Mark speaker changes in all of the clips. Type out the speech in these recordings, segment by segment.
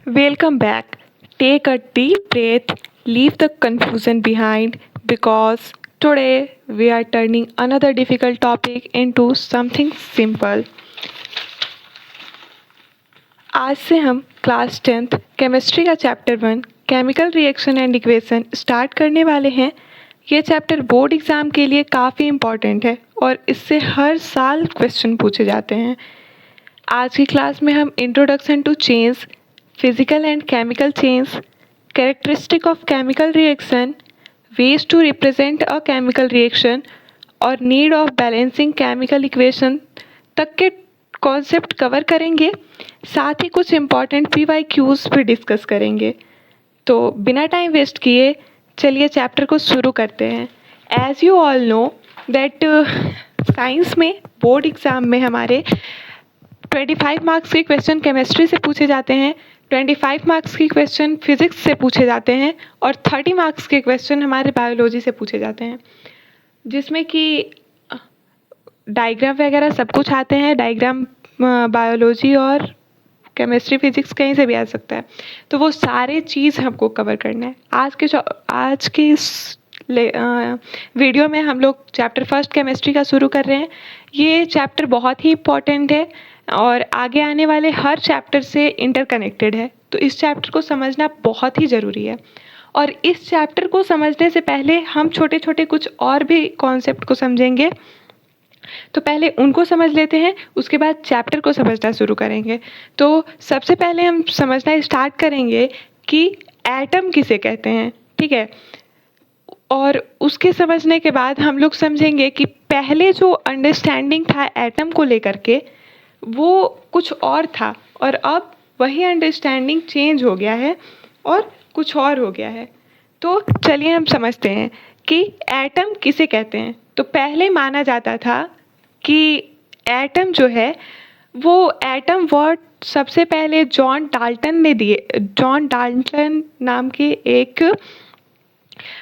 Speaker 1: Welcome back. Take a deep breath, leave the confusion behind because today we are turning another difficult topic into something simple. आज से हम class 10th chemistry का chapter 1 chemical reaction and equation start करने वाले हैं। ये chapter board exam के लिए काफ़ी इम्पॉर्टेंट है और इससे हर साल क्वेश्चन पूछे जाते हैं। आज की क्लास में हम introduction to change, physical and chemical change, characteristic of chemical reaction, ways to represent a chemical reaction और need of balancing chemical equation तक के कॉन्सेप्ट कवर करेंगे। साथ ही कुछ इम्पॉर्टेंट PYQs भी डिस्कस करेंगे। तो बिना टाइम वेस्ट किए चलिए चैप्टर को शुरू करते हैं। As you all know that science में बोर्ड एग्ज़ाम में हमारे 25 मार्क्स के क्वेश्चन केमिस्ट्री से पूछे जाते हैं, 25 मार्क्स के क्वेश्चन फिजिक्स से पूछे जाते हैं और 30 मार्क्स के क्वेश्चन हमारे बायोलॉजी से पूछे जाते हैं, जिसमें कि डायग्राम वगैरह सब कुछ आते हैं। डायग्राम बायोलॉजी और केमिस्ट्री फिजिक्स कहीं से भी आ सकता है, तो वो सारे चीज़ हमको कवर करना है। आज के इस वीडियो में हम लोग चैप्टर फर्स्ट केमिस्ट्री का शुरू कर रहे हैं। ये चैप्टर बहुत ही इम्पॉर्टेंट है और आगे आने वाले हर चैप्टर से इंटरकनेक्टेड है, तो इस चैप्टर को समझना बहुत ही ज़रूरी है। और इस चैप्टर को समझने से पहले हम छोटे छोटे कुछ और भी कॉन्सेप्ट को समझेंगे, तो पहले उनको समझ लेते हैं, उसके बाद चैप्टर को समझना शुरू करेंगे। तो सबसे पहले हम समझना स्टार्ट करेंगे कि एटम किसे कहते हैं, ठीक है। और उसके समझने के बाद हम लोग समझेंगे कि पहले जो अंडरस्टैंडिंग था एटम को लेकर के वो कुछ और था और अब वही अंडरस्टैंडिंग चेंज हो गया है और कुछ और हो गया है। तो चलिए हम समझते हैं कि एटम किसे कहते हैं। तो पहले माना जाता था कि एटम जो है वो एटम वर्ड सबसे पहले जॉन डाल्टन नाम के एक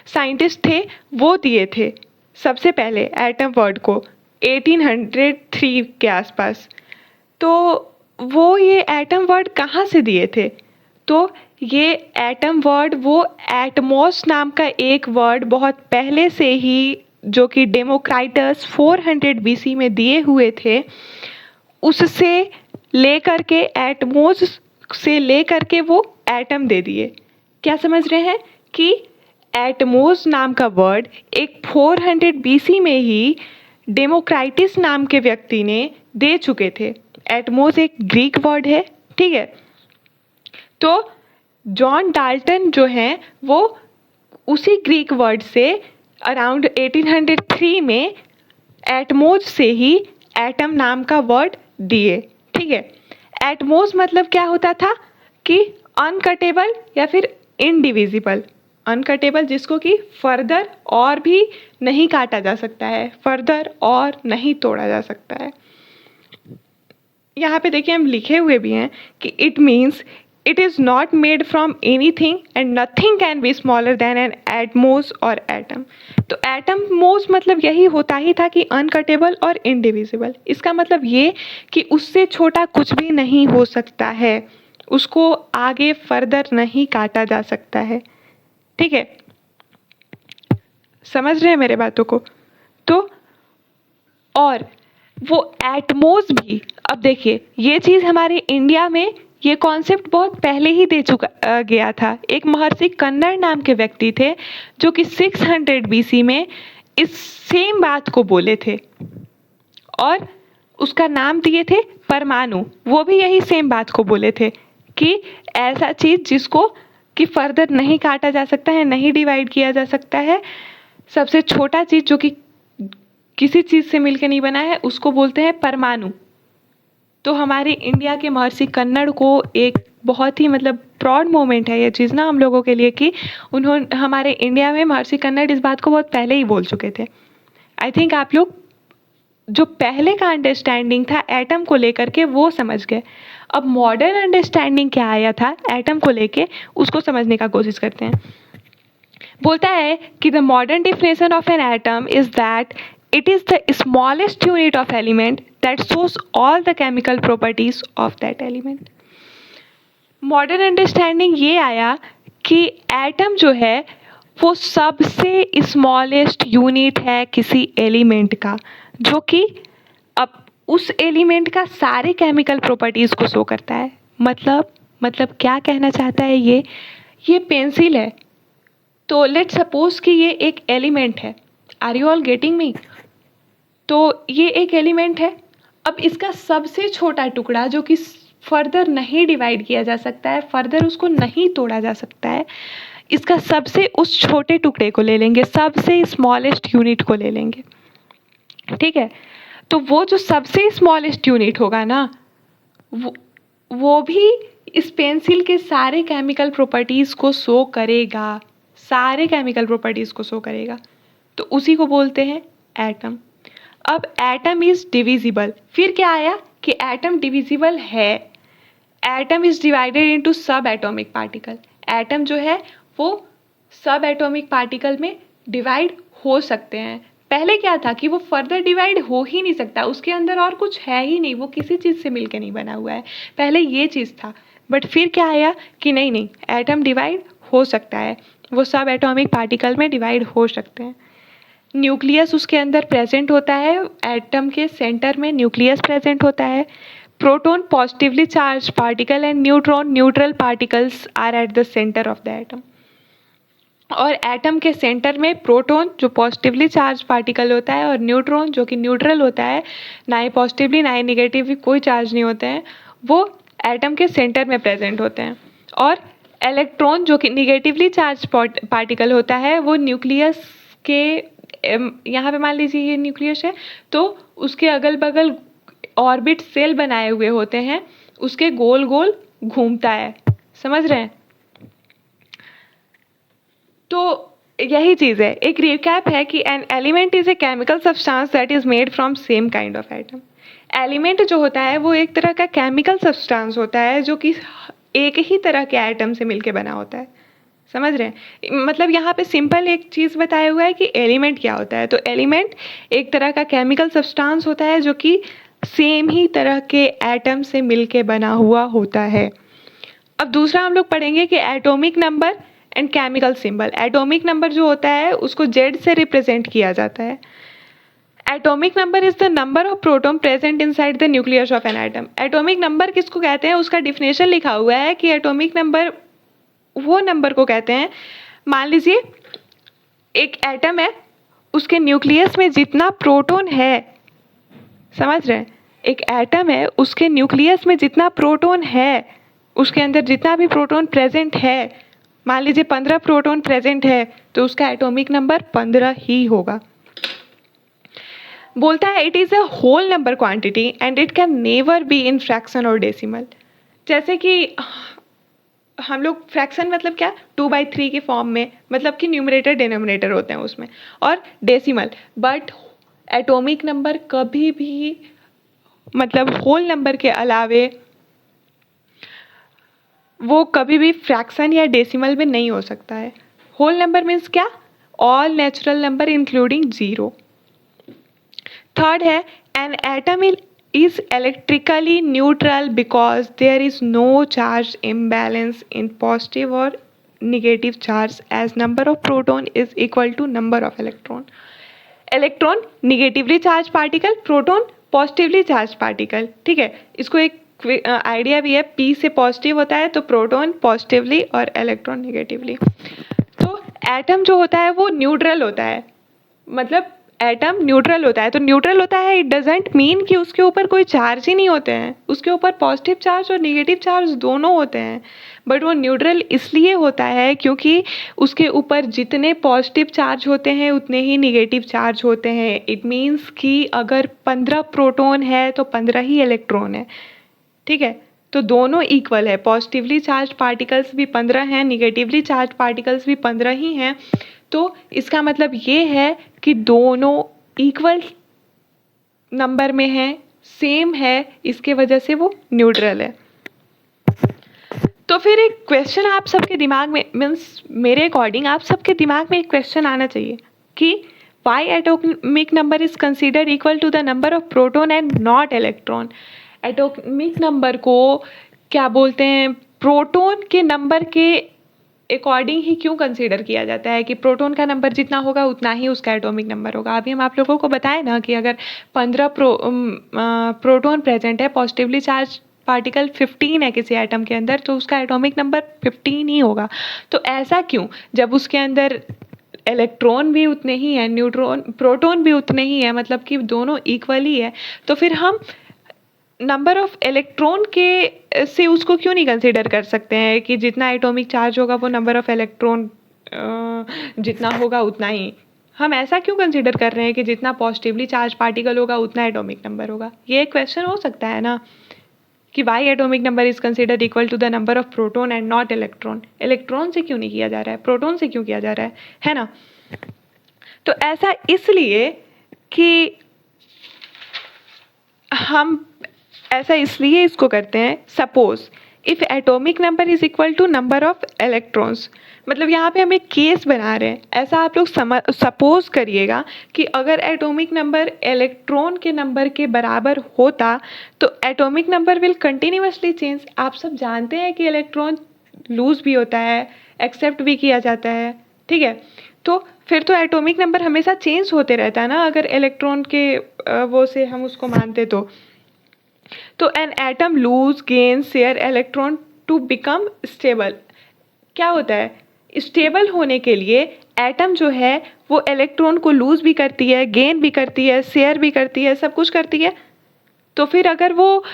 Speaker 1: साइंटिस्ट थे, वो दिए थे सबसे पहले एटम वर्ड को 1803 के आसपास। तो वो ये एटम वर्ड कहाँ से दिए थे? तो ये एटम वर्ड वो एटमॉस नाम का एक वर्ड बहुत पहले से ही, जो कि डेमोक्राइटस 400 BC में दिए हुए थे, उससे लेकर के एटमॉस से लेकर के वो एटम दे दिए। क्या समझ रहे हैं कि एटमॉस नाम का वर्ड एक 400 BC में ही डेमोक्राइटिस नाम के व्यक्ति ने दे चुके थे। एटमॉस एक ग्रीक वर्ड है, ठीक है। तो जॉन डाल्टन जो हैं वो उसी ग्रीक वर्ड से अराउंड 1803 में एटमॉस से ही एटम नाम का वर्ड दिए, ठीक है। एटमॉस मतलब क्या होता था कि अनकटेबल या फिर इनडिविजिबल। अनकटेबल जिसको कि फर्दर और भी नहीं काटा जा सकता है, फर्दर और नहीं तोड़ा जा सकता है। यहाँ पे देखिए हम लिखे हुए भी हैं कि it means it is not made from anything and nothing can be smaller than an atmos or atom. तो एटमॉस मतलब यही होता ही था कि अनकटेबल और इनडिविजिबल। इसका मतलब ये कि उससे छोटा कुछ भी नहीं हो सकता है, उसको आगे फर्दर नहीं काटा जा सकता है, ठीक है। समझ रहे हैं मेरे बातों को? तो और वो एटमॉस भी, अब देखिए ये चीज़ हमारे इंडिया में ये कॉन्सेप्ट बहुत पहले ही दे चुका गया था। एक महर्षि कन्नड़ नाम के व्यक्ति थे जो कि 600 BC में इस सेम बात को बोले थे और उसका नाम दिए थे परमाणु। वो भी यही सेम बात को बोले थे कि ऐसा चीज़ जिसको कि फर्दर नहीं काटा जा सकता है, नहीं डिवाइड किया जा सकता है, सबसे छोटा चीज़ जो कि किसी चीज़ से मिलकर नहीं बना है, उसको बोलते हैं परमाणु। तो हमारे इंडिया के महर्षि कन्नड़ को एक बहुत ही मतलब प्राउड मोमेंट है ये चीज़ ना हम लोगों के लिए कि उन्होंने हमारे इंडिया में महर्षि कन्नड़ इस बात को बहुत पहले ही बोल चुके थे। आई थिंक आप लोग जो पहले का अंडरस्टैंडिंग था एटम को लेकर के वो समझ गए। अब मॉडर्न अंडरस्टैंडिंग क्या आया था एटम को लेके, उसको समझने का कोशिश करते हैं। बोलता है कि the modern definition of an atom is that it is the smallest unit of element that shows all the chemical properties of that element. Modern understanding ये आया कि एटम जो है वो सबसे स्मॉलेस्ट यूनिट है किसी एलिमेंट का, जो कि अब उस एलिमेंट का सारे केमिकल प्रॉपर्टीज़ को शो करता है। मतलब क्या कहना चाहता है ये पेंसिल है, तो लेट्स सपोज कि ये एक एलिमेंट है। Are you all getting me? तो ये एक एलिमेंट है। अब इसका सबसे छोटा टुकड़ा जो कि फर्दर नहीं डिवाइड किया जा सकता है, फर्दर उसको नहीं तोड़ा जा सकता है, इसका सबसे उस छोटे टुकड़े को ले लेंगे, सबसे स्मॉलेस्ट यूनिट को ले लेंगे। ठीक है, तो वो जो सबसे स्मॉलेस्ट यूनिट होगा ना, वो भी इस पेंसिल के सारे केमिकल प्रॉपर्टीज़ को शो करेगा, सारे केमिकल प्रॉपर्टीज़ को शो करेगा। तो उसी को बोलते हैं एटम। अब एटम इज़ डिविजिबल, फिर क्या आया कि एटम डिविजिबल है। एटम इज़ डिवाइडेड इनटू सब एटॉमिक पार्टिकल। एटम जो है वो सब एटॉमिक पार्टिकल में डिवाइड हो सकते हैं। पहले क्या था कि वो फर्दर डिवाइड हो ही नहीं सकता, उसके अंदर और कुछ है ही नहीं, वो किसी चीज़ से मिलके नहीं बना हुआ है। पहले ये चीज़ था, बट फिर क्या आया कि नहीं, एटम डिवाइड हो सकता है, वो सब एटॉमिक पार्टिकल में डिवाइड हो सकते हैं। न्यूक्लियस उसके अंदर प्रेजेंट होता है, एटम के सेंटर में न्यूक्लियस प्रेजेंट होता है। Proton positively charge particle and neutron neutral particles are at the centre of the atom. और एटम के सेंटर में प्रोटॉन जो पॉजिटिवली चार्ज पार्टिकल होता है और न्यूट्रॉन जो कि न्यूट्रल होता है, ना ही पॉजिटिवली ना ही निगेटिवली कोई चार्ज नहीं होते हैं, वो एटम के सेंटर में प्रेजेंट होते हैं। और इलेक्ट्रॉन जो कि निगेटिवली चार्ज पार्टिकल होता है, वो न्यूक्लियस के यहाँ पे मान लीजिए ये न्यूक्लियस है, तो उसके अगल बगल ऑर्बिट सेल बनाए हुए होते हैं, उसके गोल गोल घूमता है। समझ रहे हैं? तो यही चीज़ है, एक रिकैप है कि an element is a chemical substance that is made from same kind of atom. Element जो होता है वो एक तरह का केमिकल सब्सटेंस होता है जो कि एक ही तरह के एटम से मिलके बना होता है। समझ रहे हैं? मतलब यहाँ पे सिंपल एक चीज़ बताया हुआ है कि एलिमेंट क्या होता है। तो एलिमेंट एक तरह का केमिकल सब्सटेंस होता है जो कि सेम ही तरह के एटम से मिलके बना हुआ होता है। अब दूसरा हम लोग पढ़ेंगे कि atomic number and chemical symbol. Atomic number जो होता है उसको Z से रिप्रेजेंट किया जाता है। Atomic number is the number of proton present inside the nucleus of an atom. Atomic number किसको कहते हैं, उसका डिफिनेशन लिखा हुआ है कि एटॉमिक नंबर वो नंबर को कहते हैं, मान लीजिए एक एटम है, उसके न्यूक्लियस में जितना प्रोटॉन है, समझ रहे हैं, एक एटम है, उसके न्यूक्लियस में जितना प्रोटॉन है, उसके अंदर जितना भी प्रोटॉन प्रेजेंट है, मान लीजिए 15 प्रोटॉन प्रेजेंट है, तो उसका एटॉमिक नंबर 15 ही होगा। बोलता है it is a whole number quantity and it can never be in fraction or decimal. जैसे कि हम लोग फ्रैक्शन मतलब क्या, 2/3 के फॉर्म में, मतलब कि न्यूमरेटर डिनोमिनेटर होते हैं उसमें, और डेसिमल। बट एटॉमिक नंबर कभी भी मतलब होल नंबर के अलावे वो कभी भी फ्रैक्शन या डेसिमल में नहीं हो सकता है। होल नंबर मीन्स क्या, all natural number including 0। Third है an atom is electrically neutral because there is no charge imbalance in positive or negative charge as number of proton is equal to number of electron. Electron negatively charge particle, proton positively charge particle. ठीक है, इसको एक idea भी है, P से positive होता है तो प्रोटॉन पॉजिटिवली और इलेक्ट्रॉन निगेटिवली। तो एटम जो होता है वो न्यूट्रल होता है, मतलब एटम न्यूट्रल होता है। तो न्यूट्रल होता है इट डजेंट मीन कि उसके ऊपर कोई चार्ज ही नहीं होते हैं, उसके ऊपर पॉजिटिव चार्ज और निगेटिव चार्ज दोनों होते हैं, बट वो न्यूट्रल इसलिए होता है क्योंकि उसके ऊपर जितने पॉजिटिव चार्ज होते हैं उतने ही निगेटिव चार्ज होते हैं। इट मीन्स कि अगर 15 प्रोटॉन है तो 15 ही इलेक्ट्रॉन है। ठीक है, तो दोनों इक्वल है, पॉजिटिवली चार्ज पार्टिकल्स भी 15 हैं, निगेटिवली चार्ज पार्टिकल्स भी 15 ही हैं। तो इसका मतलब ये है कि दोनों इक्वल नंबर में हैं, सेम है, इसके वजह से वो न्यूट्रल है। तो फिर एक क्वेश्चन आप सबके दिमाग में, मीन्स मेरे अकॉर्डिंग आप सबके दिमाग में एक क्वेश्चन आना चाहिए कि why atomic number is considered equal to the number of proton and not electron. Atomic number को क्या बोलते हैं, प्रोटॉन के नंबर के अकॉर्डिंग ही क्यों कंसीडर किया जाता है कि प्रोटॉन का नंबर जितना होगा उतना ही उसका एटॉमिक नंबर होगा। अभी हम आप लोगों को बताए ना कि अगर 15 प्रोटॉन प्रेजेंट है, पॉजिटिवली चार्ज पार्टिकल 15 है किसी एटम के अंदर, तो उसका एटॉमिक नंबर 15 ही होगा। तो ऐसा क्यों, जब उसके अंदर इलेक्ट्रॉन भी उतने ही है, प्रोटॉन भी उतने ही है, मतलब कि दोनों इक्वली है, तो फिर हम नंबर ऑफ इलेक्ट्रॉन के से उसको क्यों नहीं कंसीडर कर सकते हैं कि जितना एटॉमिक चार्ज होगा वो नंबर ऑफ इलेक्ट्रॉन जितना होगा उतना ही। हम ऐसा क्यों कंसीडर कर रहे हैं कि जितना पॉजिटिवली चार्ज पार्टिकल होगा उतना एटॉमिक नंबर होगा। ये एक क्वेश्चन हो सकता है ना कि why atomic number is considered equal to the number of proton and not electron. Electron से क्यों नहीं किया जा रहा है, प्रोटॉन से क्यों किया जा रहा है ना। तो ऐसा इसलिए कि हम ऐसा इसलिए इसको करते हैं, suppose if atomic number is equal to number of electrons, मतलब यहाँ पे हम एक केस बना रहे हैं। ऐसा आप लोग सपोज करिएगा कि अगर एटॉमिक नंबर इलेक्ट्रॉन के नंबर के बराबर होता तो atomic number will continuously change. आप सब जानते हैं कि इलेक्ट्रॉन लूज भी होता है, एक्सेप्ट भी किया जाता है, ठीक है। तो फिर तो एटॉमिक नंबर हमेशा चेंज होते रहता है ना, अगर इलेक्ट्रॉन के वो से हम उसको मानते तो an atom lose gain share electron to become stable. क्या होता है, स्टेबल होने के लिए एटम जो है वो इलेक्ट्रॉन को लूज भी करती है, गेन भी करती है, शेयर भी करती है, सब कुछ करती है। तो फिर अगर वो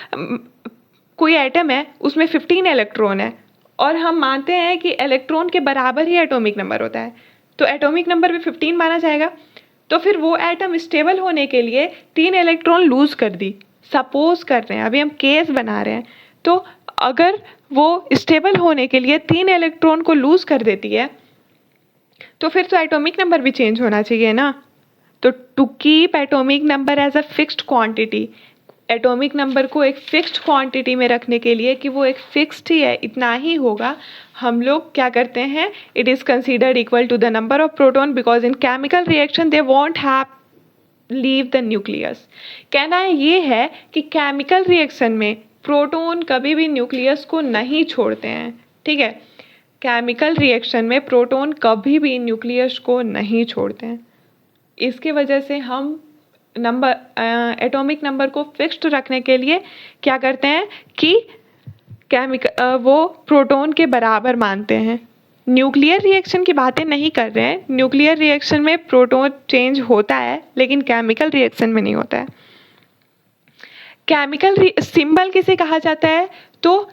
Speaker 1: कोई एटम है उसमें 15 इलेक्ट्रॉन है और हम मानते हैं कि इलेक्ट्रॉन के बराबर ही एटॉमिक नंबर होता है, तो एटॉमिक नंबर भी 15 माना जाएगा। तो फिर वो एटम स्टेबल होने के लिए 3 इलेक्ट्रॉन लूज कर दी, सपोज कर रहे हैं, अभी हम केस बना रहे हैं। तो अगर वो स्टेबल होने के लिए 3 इलेक्ट्रॉन को लूज कर देती है तो फिर तो एटॉमिक नंबर भी चेंज होना चाहिए ना। तो to keep atomic number as a fixed quantity, atomic number को एक फिक्स्ड क्वांटिटी में रखने के लिए कि वो एक फिक्स्ड ही है, इतना ही होगा, हम लोग क्या करते हैं, it is considered equal to the number of proton because in chemical reaction they won't have leave the nucleus. कहना ये है कि केमिकल रिएक्शन में प्रोटॉन कभी भी न्यूक्लियस को नहीं छोड़ते हैं, ठीक है। केमिकल रिएक्शन में प्रोटॉन कभी भी न्यूक्लियस को नहीं छोड़ते हैं। इसके वजह से हम नंबर एटॉमिक नंबर को फिक्स्ड रखने के लिए क्या करते हैं कि वो प्रोटॉन के बराबर मानते हैं। न्यूक्लियर रिएक्शन की बातें नहीं कर रहे हैं, न्यूक्लियर रिएक्शन में प्रोटॉन चेंज होता है लेकिन केमिकल रिएक्शन में नहीं होता है। केमिकल सिंबल किसे कहा जाता है, तो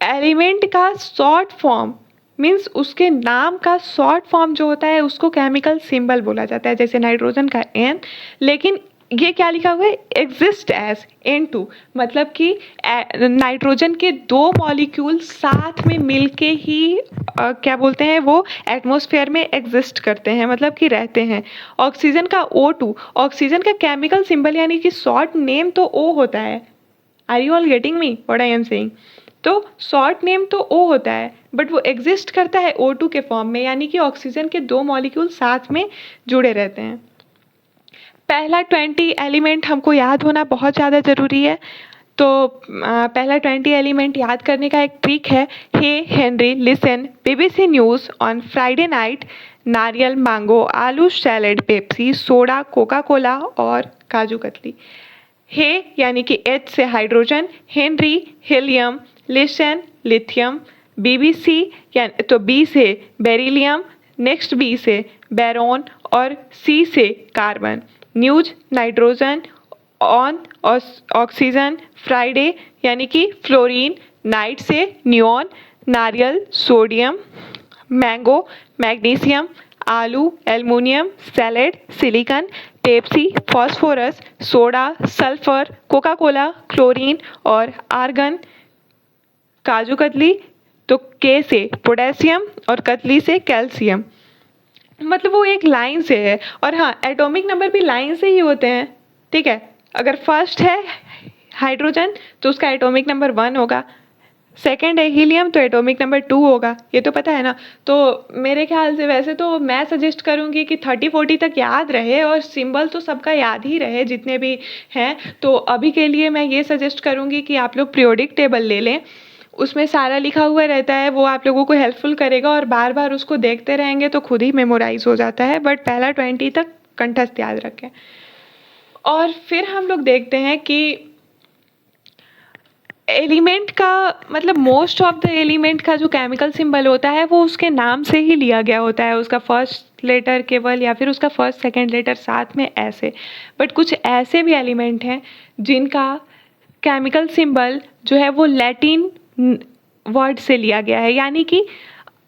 Speaker 1: एलिमेंट का शॉर्ट फॉर्म मीन्स उसके नाम का शॉर्ट फॉर्म जो होता है उसको केमिकल सिंबल बोला जाता है, जैसे नाइट्रोजन का N, लेकिन ये क्या लिखा हुआ है, एग्जिस्ट एज N2, मतलब कि नाइट्रोजन के 2 मॉलिक्यूल साथ में मिलके ही क्या बोलते हैं वो एटमॉस्फेयर में एग्जिस्ट करते हैं, मतलब कि रहते हैं। ऑक्सीजन का O2, ऑक्सीजन का केमिकल सिंबल यानी कि शॉर्ट नेम तो O होता है। Are you all getting me what I am saying. तो शॉर्ट नेम तो O होता है बट वो एग्जिस्ट करता है O2 के फॉर्म में, यानी कि ऑक्सीजन के 2 मॉलिक्यूल साथ में जुड़े रहते हैं। पहला 20 एलिमेंट हमको याद होना बहुत ज़्यादा ज़रूरी है। तो पहला 20 एलिमेंट याद करने का एक ट्रिक है, hey Henry listen, BBC news on Friday night, नारियल, मैंगो, आलू, salad, Pepsi, soda, Coca Cola और काजू कतली। हे यानी कि H से hydrogen, Henry helium, listen lithium, BBC यानी तो B से बेरिलियम, नेक्स्ट B से बेरोन और C से carbon, news nitrogen, on oxygen, Friday यानी कि फ्लोरीन, नाइट से न्यूऑन, नारियल सोडियम, मैंगो मैग्नीशियम, आलू aluminium, salad silicon, Pepsi phosphorus, soda sulphur, Coca Cola chlorine और आर्गन, काजू कतली तो के से पोटेशियम और कतली से कैल्शियम। मतलब वो एक लाइन से है, और हाँ एटॉमिक नंबर भी लाइन से ही होते हैं, ठीक है। अगर फर्स्ट है हाइड्रोजन तो उसका एटॉमिक नंबर 1 होगा, सेकेंड है हीलियम तो एटॉमिक नंबर 2 होगा, ये तो पता है ना। तो मेरे ख्याल से वैसे तो मैं सजेस्ट करूँगी कि 30-40 तक याद रहे और सिंबल तो सबका याद ही रहे जितने भी हैं। तो अभी के लिए मैं ये सजेस्ट करूँगी कि आप लोग पीरियोडिक टेबल ले लें, उसमें सारा लिखा हुआ रहता है, वो आप लोगों को हेल्पफुल करेगा और बार बार उसको देखते रहेंगे तो खुद ही मेमोराइज हो जाता है, बट पहला 20 तक कंठस्थ याद रखें। और फिर हम लोग देखते हैं कि एलिमेंट का मतलब मोस्ट ऑफ द एलिमेंट का जो केमिकल सिंबल होता है वो उसके नाम से ही लिया गया होता है, उसका फर्स्ट लेटर केवल या फिर उसका फर्स्ट सेकंड लेटर साथ में ऐसे। बट कुछ ऐसे भी एलिमेंट हैं जिनका केमिकल सिंबल जो है वो लैटिन वर्ड से लिया गया है, यानी कि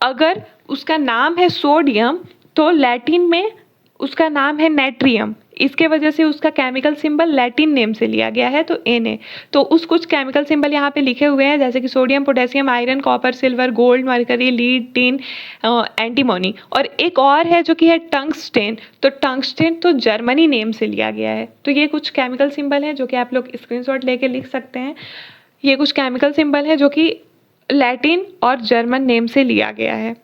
Speaker 1: अगर उसका नाम है सोडियम तो लैटिन में उसका नाम है नेट्रियम, इसके वजह से उसका केमिकल सिंबल लैटिन नेम से लिया गया है, तो Na। तो उस कुछ केमिकल सिंबल यहाँ पे लिखे हुए हैं जैसे कि sodium, potassium, iron, copper, silver, gold, mercury, lead, tin, antimony. और एक और है जो कि है टंगस्टेन, तो टंगस्टेन तो जर्मनी नेम से लिया गया है। तो ये कुछ केमिकल सिंबल हैं जो कि आप लोग स्क्रीनशॉट लेके लिख सकते हैं। ये कुछ केमिकल सिंबल है जो कि लैटिन और जर्मन नेम से लिया गया है।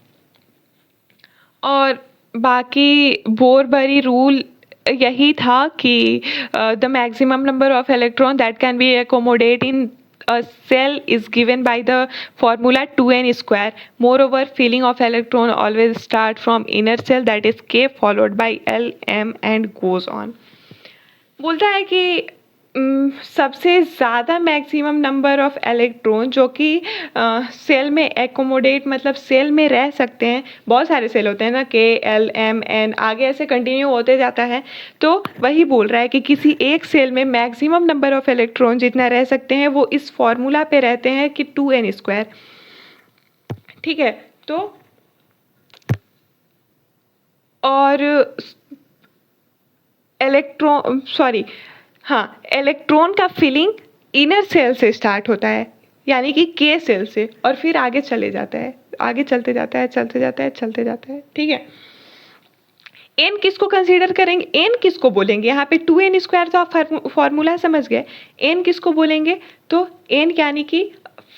Speaker 1: और बाकी बोरबरी रूल यही था कि the maximum number of electron that can be accommodate in a cell is given by the formula 2n square. Moreover, filling of electron always start from inner cell, that is K, followed by L, M and goes on. बोलता है कि सबसे ज़्यादा maximum number of electron जो कि cell में accommodate मतलब cell में रह सकते हैं, बहुत सारे सेल होते हैं ना, के, एल, एम, एन, आगे ऐसे कंटिन्यू होते जाता है। तो वही बोल रहा है कि किसी एक सेल में मैक्सिमम नंबर ऑफ इलेक्ट्रॉन जितना रह सकते हैं वो इस फॉर्मूला पे रहते हैं कि 2n स्क्वायर। ठीक है, तो और इलेक्ट्रॉन का फिलिंग इनर सेल से स्टार्ट होता है, यानी कि के सेल से, और फिर आगे चले जाता है, आगे चलते जाता है, चलते जाता है, चलते जाता है। ठीक है, एन किसको कंसीडर करेंगे, एन किसको बोलेंगे, यहाँ पे 2n स्क्वायर तो आप फॉर्मूला समझ गए। एन किसको बोलेंगे, तो एन यानी कि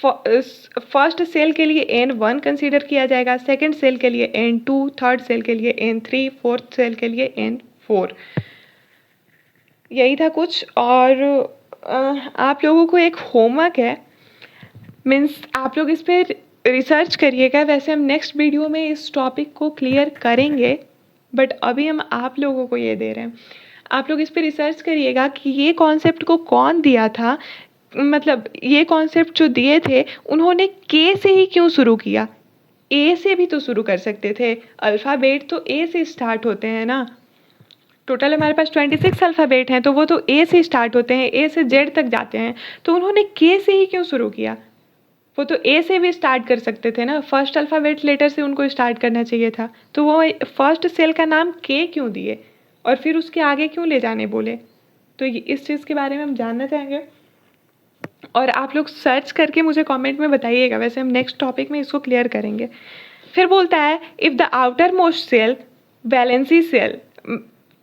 Speaker 1: फर्स्ट सेल के लिए N1 कंसीडर किया जाएगा, सेकंड सेल के लिए N2, थर्ड सेल के लिए N3, फोर्थ सेल के लिए N4। यही था कुछ। और आप लोगों को एक होमवर्क है, मीन्स आप लोग इस पर रिसर्च करिएगा। वैसे हम नेक्स्ट वीडियो में इस टॉपिक को क्लियर करेंगे, बट अभी हम आप लोगों को ये दे रहे हैं। आप लोग इस पर रिसर्च करिएगा कि ये कॉन्सेप्ट को कौन दिया था, मतलब ये कॉन्सेप्ट जो दिए थे उन्होंने के से ही क्यों शुरू किया। ए से भी तो शुरू कर सकते थे, अल्फ़ाबेट तो ए से स्टार्ट होते हैं ना। टोटल हमारे पास 26 अल्फ़ाबेट हैं, तो वो तो ए से स्टार्ट होते हैं, ए से जेड तक जाते हैं। तो उन्होंने के से ही क्यों शुरू किया, वो तो ए से भी स्टार्ट कर सकते थे ना, फर्स्ट अल्फ़ाबेट लेटर से उनको स्टार्ट करना चाहिए था। तो वो फर्स्ट सेल का नाम के क्यों दिए और फिर उसके आगे क्यों ले जाने बोले। तो इस चीज़ के बारे में हम जानना चाहेंगे और आप लोग सर्च करके मुझे कमेंट में बताइएगा। वैसे हम नेक्स्ट टॉपिक में इसको क्लियर करेंगे। फिर बोलता है if the outermost shell valency shell,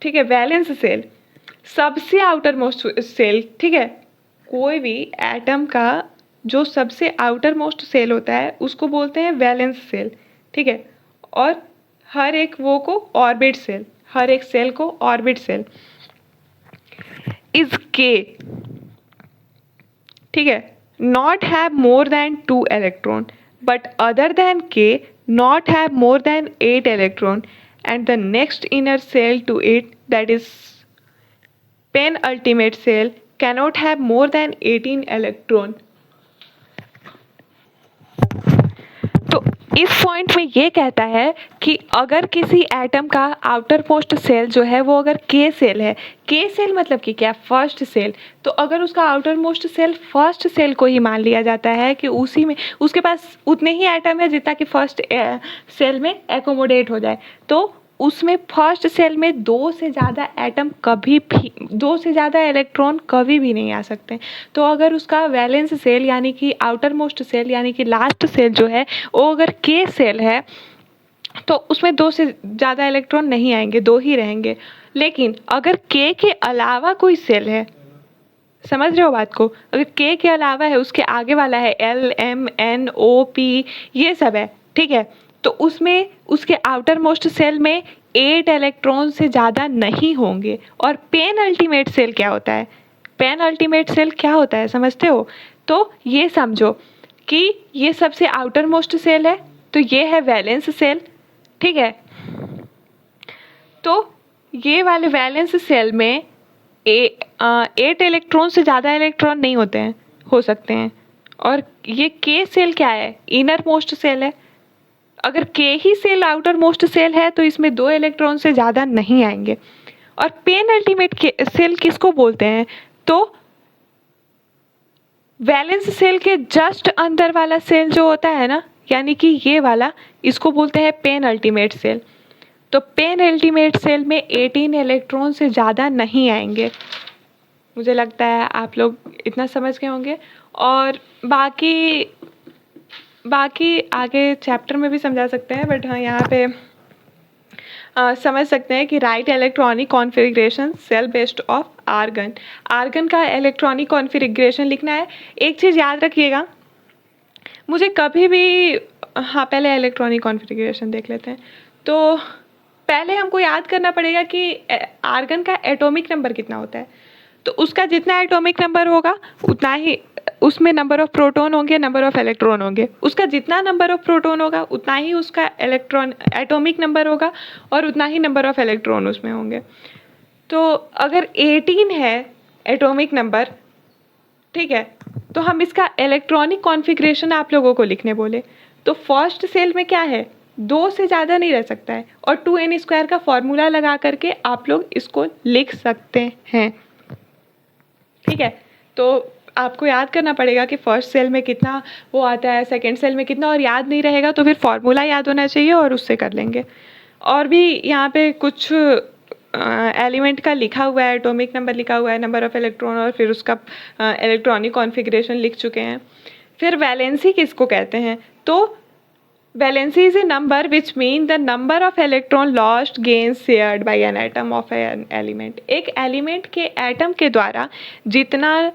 Speaker 1: ठीक है, वैलेंस सेल सबसे आउटर मोस्ट सेल, ठीक है, कोई भी एटम का जो सबसे आउटर मोस्ट सेल होता है उसको बोलते हैं वैलेंस सेल। ठीक है, और हर एक वो को ऑर्बिट सेल, हर एक सेल को ऑर्बिट सेल इज के, ठीक है, not have more than 2 electron but other than के not have more than 8 electron and the next inner cell to it, that is penultimate cell, cannot have more than 18 electron। तो इस point में ये कहता है कि अगर किसी एटम का आउटर मोस्ट सेल जो है वो अगर के सेल है, के सेल मतलब कि क्या, फर्स्ट सेल, तो अगर उसका outermost shell first shell को ही मान लिया जाता है कि उसी में उसके पास उतने ही एटम है जितना कि फर्स्ट सेल में एकोमोडेट हो जाए, तो उसमें फर्स्ट सेल में 2 से ज़्यादा एटम कभी भी, 2 से ज़्यादा इलेक्ट्रॉन कभी भी नहीं आ सकते। तो अगर उसका वैलेंस सेल यानी कि आउटर मोस्ट सेल यानी कि लास्ट सेल जो है वो अगर के सेल है तो उसमें 2 से ज़्यादा इलेक्ट्रॉन नहीं आएंगे, 2 ही रहेंगे। लेकिन अगर के अलावा कोई सेल है, समझ रहे हो बात को, अगर के अलावा है, उसके आगे वाला है एल, एम, एन, ओ, पी, ये सब है, ठीक है, तो उसमें उसके आउटर मोस्ट सेल में 8 इलेक्ट्रॉन से ज़्यादा नहीं होंगे। और पेन अल्टीमेट सेल क्या होता है, पेन अल्टीमेट सेल क्या होता है समझते हो, तो ये समझो कि ये सबसे आउटर मोस्ट सेल है, तो ये है वैलेंस सेल, ठीक है। तो ये वाले वैलेंस सेल में 8 इलेक्ट्रॉन से ज़्यादा इलेक्ट्रॉन नहीं होते हैं, हो सकते हैं। और ये के सेल क्या है, इनर मोस्ट सेल है। अगर के ही सेल आउटर मोस्ट सेल है तो इसमें 2 इलेक्ट्रॉन से ज़्यादा नहीं आएंगे। और पेन अल्टीमेट सेल किसको बोलते हैं, तो वैलेंस सेल के जस्ट अंदर वाला सेल जो होता है ना, यानी कि ये वाला, इसको बोलते हैं पेन अल्टीमेट सेल। तो पेन अल्टीमेट सेल में 18 इलेक्ट्रॉन से ज़्यादा नहीं आएंगे। मुझे लगता है आप लोग इतना समझ गए होंगे। और बाकी आगे चैप्टर में भी समझा सकते हैं, बट हाँ यहाँ पे समझ सकते हैं कि right electronic configuration shell based off argon. Argon का इलेक्ट्रॉनिक कॉन्फ़िगरेशन लिखना है। एक चीज़ याद रखिएगा, मुझे कभी भी, हाँ पहले इलेक्ट्रॉनिक कॉन्फ़िगरेशन देख लेते हैं। तो पहले हमको याद करना पड़ेगा कि आर्गन का एटॉमिक नंबर कितना होता है। तो उसका जितना एटॉमिक नंबर होगा उतना ही उसमें नंबर ऑफ प्रोटॉन होंगे, नंबर ऑफ इलेक्ट्रॉन होंगे। उसका जितना नंबर ऑफ प्रोटॉन होगा उतना ही उसका एटॉमिक नंबर होगा और उतना ही नंबर ऑफ इलेक्ट्रॉन उसमें होंगे। तो अगर 18 है एटॉमिक नंबर, ठीक है, तो हम इसका इलेक्ट्रॉनिक कॉन्फ़िगरेशन आप लोगों को लिखने बोले, तो फर्स्ट सेल में क्या है, 2 से ज़्यादा नहीं रह सकता है। और 2n² का फॉर्मूला लगा करके आप लोग इसको लिख सकते हैं, ठीक है। तो आपको याद करना पड़ेगा कि फर्स्ट सेल में कितना वो आता है, सेकंड सेल में कितना, और याद नहीं रहेगा तो फिर फॉर्मूला याद होना चाहिए और उससे कर लेंगे। और भी यहाँ पे कुछ एलिमेंट का लिखा हुआ है, एटॉमिक नंबर लिखा हुआ है, नंबर ऑफ इलेक्ट्रॉन, और फिर उसका इलेक्ट्रॉनिक कॉन्फ़िगरेशन लिख चुके हैं। फिर वैलेंसी किसको कहते हैं, तो valency is a number which mean the number of electron lost gain shared by an atom of an element. एक एलिमेंट के एटम के द्वारा जितना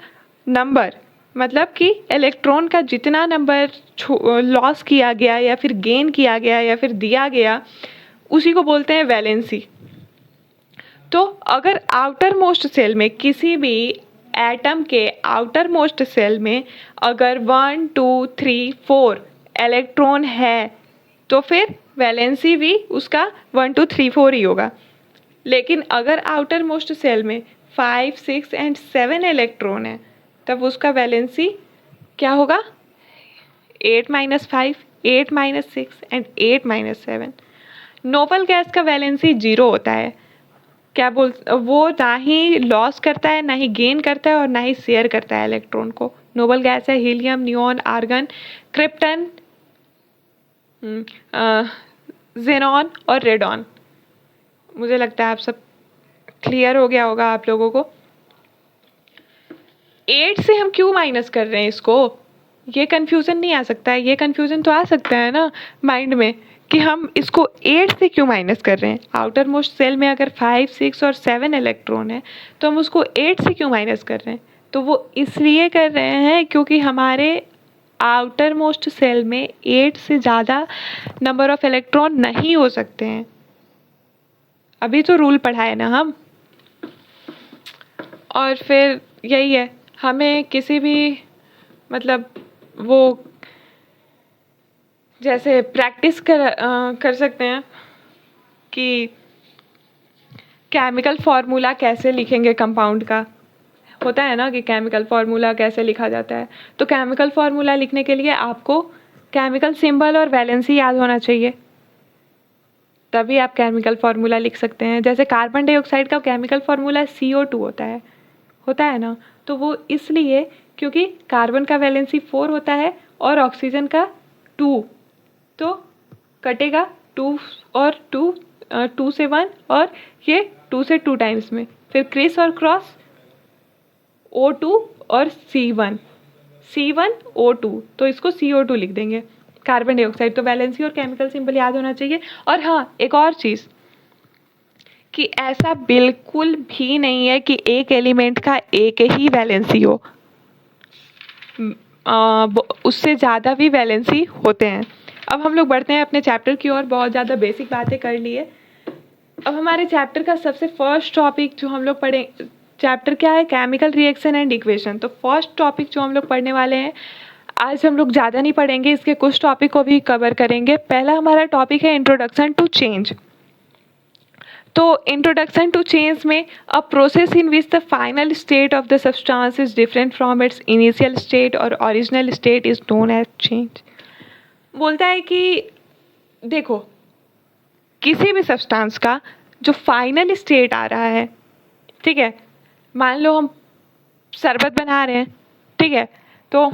Speaker 1: नंबर, मतलब कि इलेक्ट्रॉन का जितना नंबर लॉस किया गया या फिर गेन किया गया या फिर दिया गया, उसी को बोलते हैं वैलेंसी। तो अगर आउटर मोस्ट सेल में, किसी भी एटम के आउटर मोस्ट सेल में अगर 1 2 3 4 इलेक्ट्रॉन है तो फिर वैलेंसी भी उसका 1 2 3 4 ही होगा। लेकिन अगर आउटर मोस्ट सेल में 5 6 एंड 7 इलेक्ट्रॉन है तब उसका वैलेंसी क्या होगा, 8 - 5 8 - 6 एंड 8 - 7। नोबल गैस का वैलेंसी 0 होता है। क्या वो ना ही लॉस करता है, ना ही गेन करता है, और ना ही शेयर करता है इलेक्ट्रॉन को। नोबल गैस है helium, neon, argon, krypton, xenon और रेडॉन। मुझे लगता है आप सब क्लियर हो गया होगा आप लोगों को। 8 से हम क्यों माइनस कर रहे हैं इसको, ये कन्फ्यूज़न नहीं आ सकता है। ये कन्फ्यूज़न तो आ सकता है ना माइंड में कि हम इसको 8 से क्यों माइनस कर रहे हैं। आउटर मोस्ट सेल में अगर 5 6 और 7 इलेक्ट्रॉन है तो हम उसको 8 से क्यों माइनस कर रहे हैं, तो वो इसलिए कर रहे हैं क्योंकि हमारे आउटर मोस्ट सेल में 8 से ज़्यादा नंबर ऑफ इलेक्ट्रॉन नहीं हो सकते हैं। अभी तो रूल पढ़ाए ना हम। और फिर यही है, हमें किसी भी, मतलब वो जैसे प्रैक्टिस कर सकते हैं कि केमिकल फार्मूला कैसे लिखेंगे कंपाउंड का, होता है ना कि केमिकल फार्मूला कैसे लिखा जाता है। तो केमिकल फार्मूला लिखने के लिए आपको केमिकल सिंबल और वैलेंसी याद होना चाहिए, तभी आप केमिकल फार्मूला लिख सकते हैं। जैसे कार्बन डाइऑक्साइड का केमिकल फार्मूला CO2 होता है ना, तो वो इसलिए क्योंकि कार्बन का वैलेंसी 4 होता है और ऑक्सीजन का 2, तो कटेगा 2 और 2, 2 से 1 और ये 2 से 2 टाइम्स में, फिर क्रिस और क्रॉस O2 और C1O2, तो इसको CO2 लिख देंगे कार्बन डाइऑक्साइड। तो वैलेंसी और केमिकल सिंबल याद होना चाहिए। और हाँ, एक और चीज़ कि ऐसा बिल्कुल भी नहीं है कि एक एलिमेंट का एक ही वैलेंसी हो, उससे ज़्यादा भी वैलेंसी होते हैं। अब हम लोग बढ़ते हैं अपने चैप्टर की ओर। बहुत ज़्यादा बेसिक बातें कर लिए। अब हमारे चैप्टर का सबसे फर्स्ट टॉपिक जो हम लोग पढ़ें, चैप्टर क्या है, केमिकल रिएक्शन एंड इक्वेशन। तो फर्स्ट टॉपिक जो हम लोग पढ़ने वाले हैं, आज हम लोग ज़्यादा नहीं पढ़ेंगे, इसके कुछ टॉपिक को भी कवर करेंगे। पहला हमारा टॉपिक है इंट्रोडक्शन टू चेंज। तो इंट्रोडक्शन टू चेंज में a process in which the final state of the substance is different from its initial state और original state is known as change. बोलता है कि देखो, किसी भी सब्सटेंस का जो फाइनल स्टेट आ रहा है, ठीक है, मान लो हम शरबत बना रहे हैं, ठीक है, तो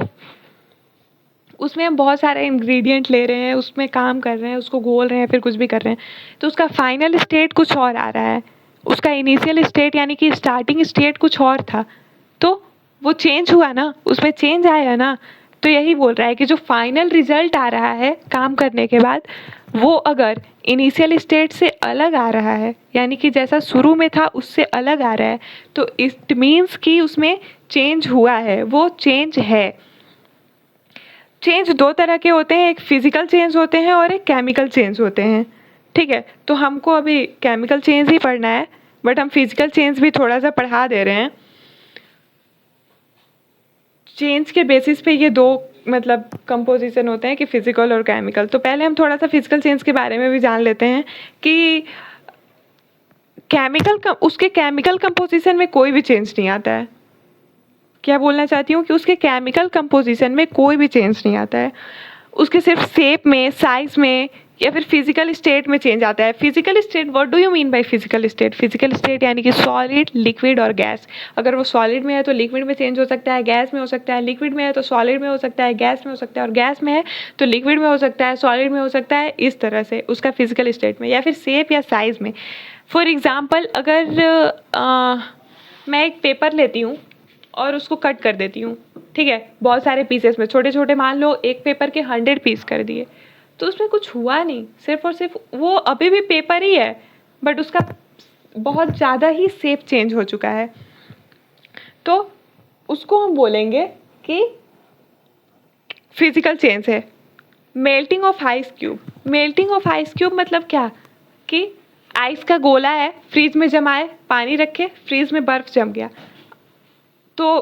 Speaker 1: उसमें हम बहुत सारे इंग्रेडिएंट ले रहे हैं, उसमें काम कर रहे हैं, उसको घोल रहे हैं, फिर कुछ भी कर रहे हैं, तो उसका फाइनल स्टेट कुछ और आ रहा है, उसका इनिशियल स्टेट यानी कि स्टार्टिंग स्टेट कुछ और था, तो वो चेंज हुआ ना, उसमें चेंज आया ना। तो यही बोल रहा है कि जो फाइनल रिजल्ट आ रहा है काम करने के बाद, वो अगर इनिशियल स्टेट से अलग आ रहा है, यानी कि जैसा शुरू में था उससे अलग आ रहा है, तो इट मीन्स कि उसमें चेंज हुआ है, वो चेंज है। चेंज दो तरह के होते हैं, एक फिजिकल चेंज होते हैं और एक केमिकल चेंज होते हैं, ठीक है। तो हमको अभी केमिकल चेंज ही पढ़ना है, बट हम फिजिकल चेंज भी थोड़ा सा पढ़ा दे रहे हैं। चेंज के बेसिस पे ये दो मतलब कंपोजिशन होते हैं कि फिजिकल और केमिकल। तो पहले हम थोड़ा सा फिजिकल चेंज के बारे में भी जान लेते हैं कि उसके केमिकल कंपोजिशन में कोई भी चेंज नहीं आता है। क्या बोलना चाहती हूँ कि उसके केमिकल कंपोजिशन में कोई भी चेंज नहीं आता है, उसके सिर्फ शेप में, साइज में या फिर फिजिकल स्टेट में चेंज आता है। Physical state, what do you mean by physical state? Physical state यानी कि सॉलिड, लिक्विड और गैस। अगर वो सॉलिड में है तो लिक्विड में चेंज हो सकता है, गैस में हो सकता है, लिक्विड में है तो सॉलिड में हो सकता है, गैस में हो सकता है, और गैस में है तो लिक्विड में हो सकता है, सॉलिड में हो सकता है, इस तरह से उसका फिजिकल स्टेट में, या फिर शेप या साइज में। फॉर एग्जाम्पल, अगर मैं एक पेपर लेती हूँ और उसको कट कर देती हूँ, ठीक है, बहुत सारे पीसेस में, छोटे छोटे, मान लो एक पेपर के 100 पीस कर दिए, तो उसमें कुछ हुआ नहीं, सिर्फ और सिर्फ वो अभी भी पेपर ही है, बट उसका बहुत ज़्यादा ही शेप चेंज हो चुका है, तो उसको हम बोलेंगे कि फिजिकल चेंज है। Melting of ice cube. Melting of ice cube मतलब क्या कि आइस का गोला है, फ्रीज में जमाए, पानी रखे, फ्रीज में बर्फ जम गया, तो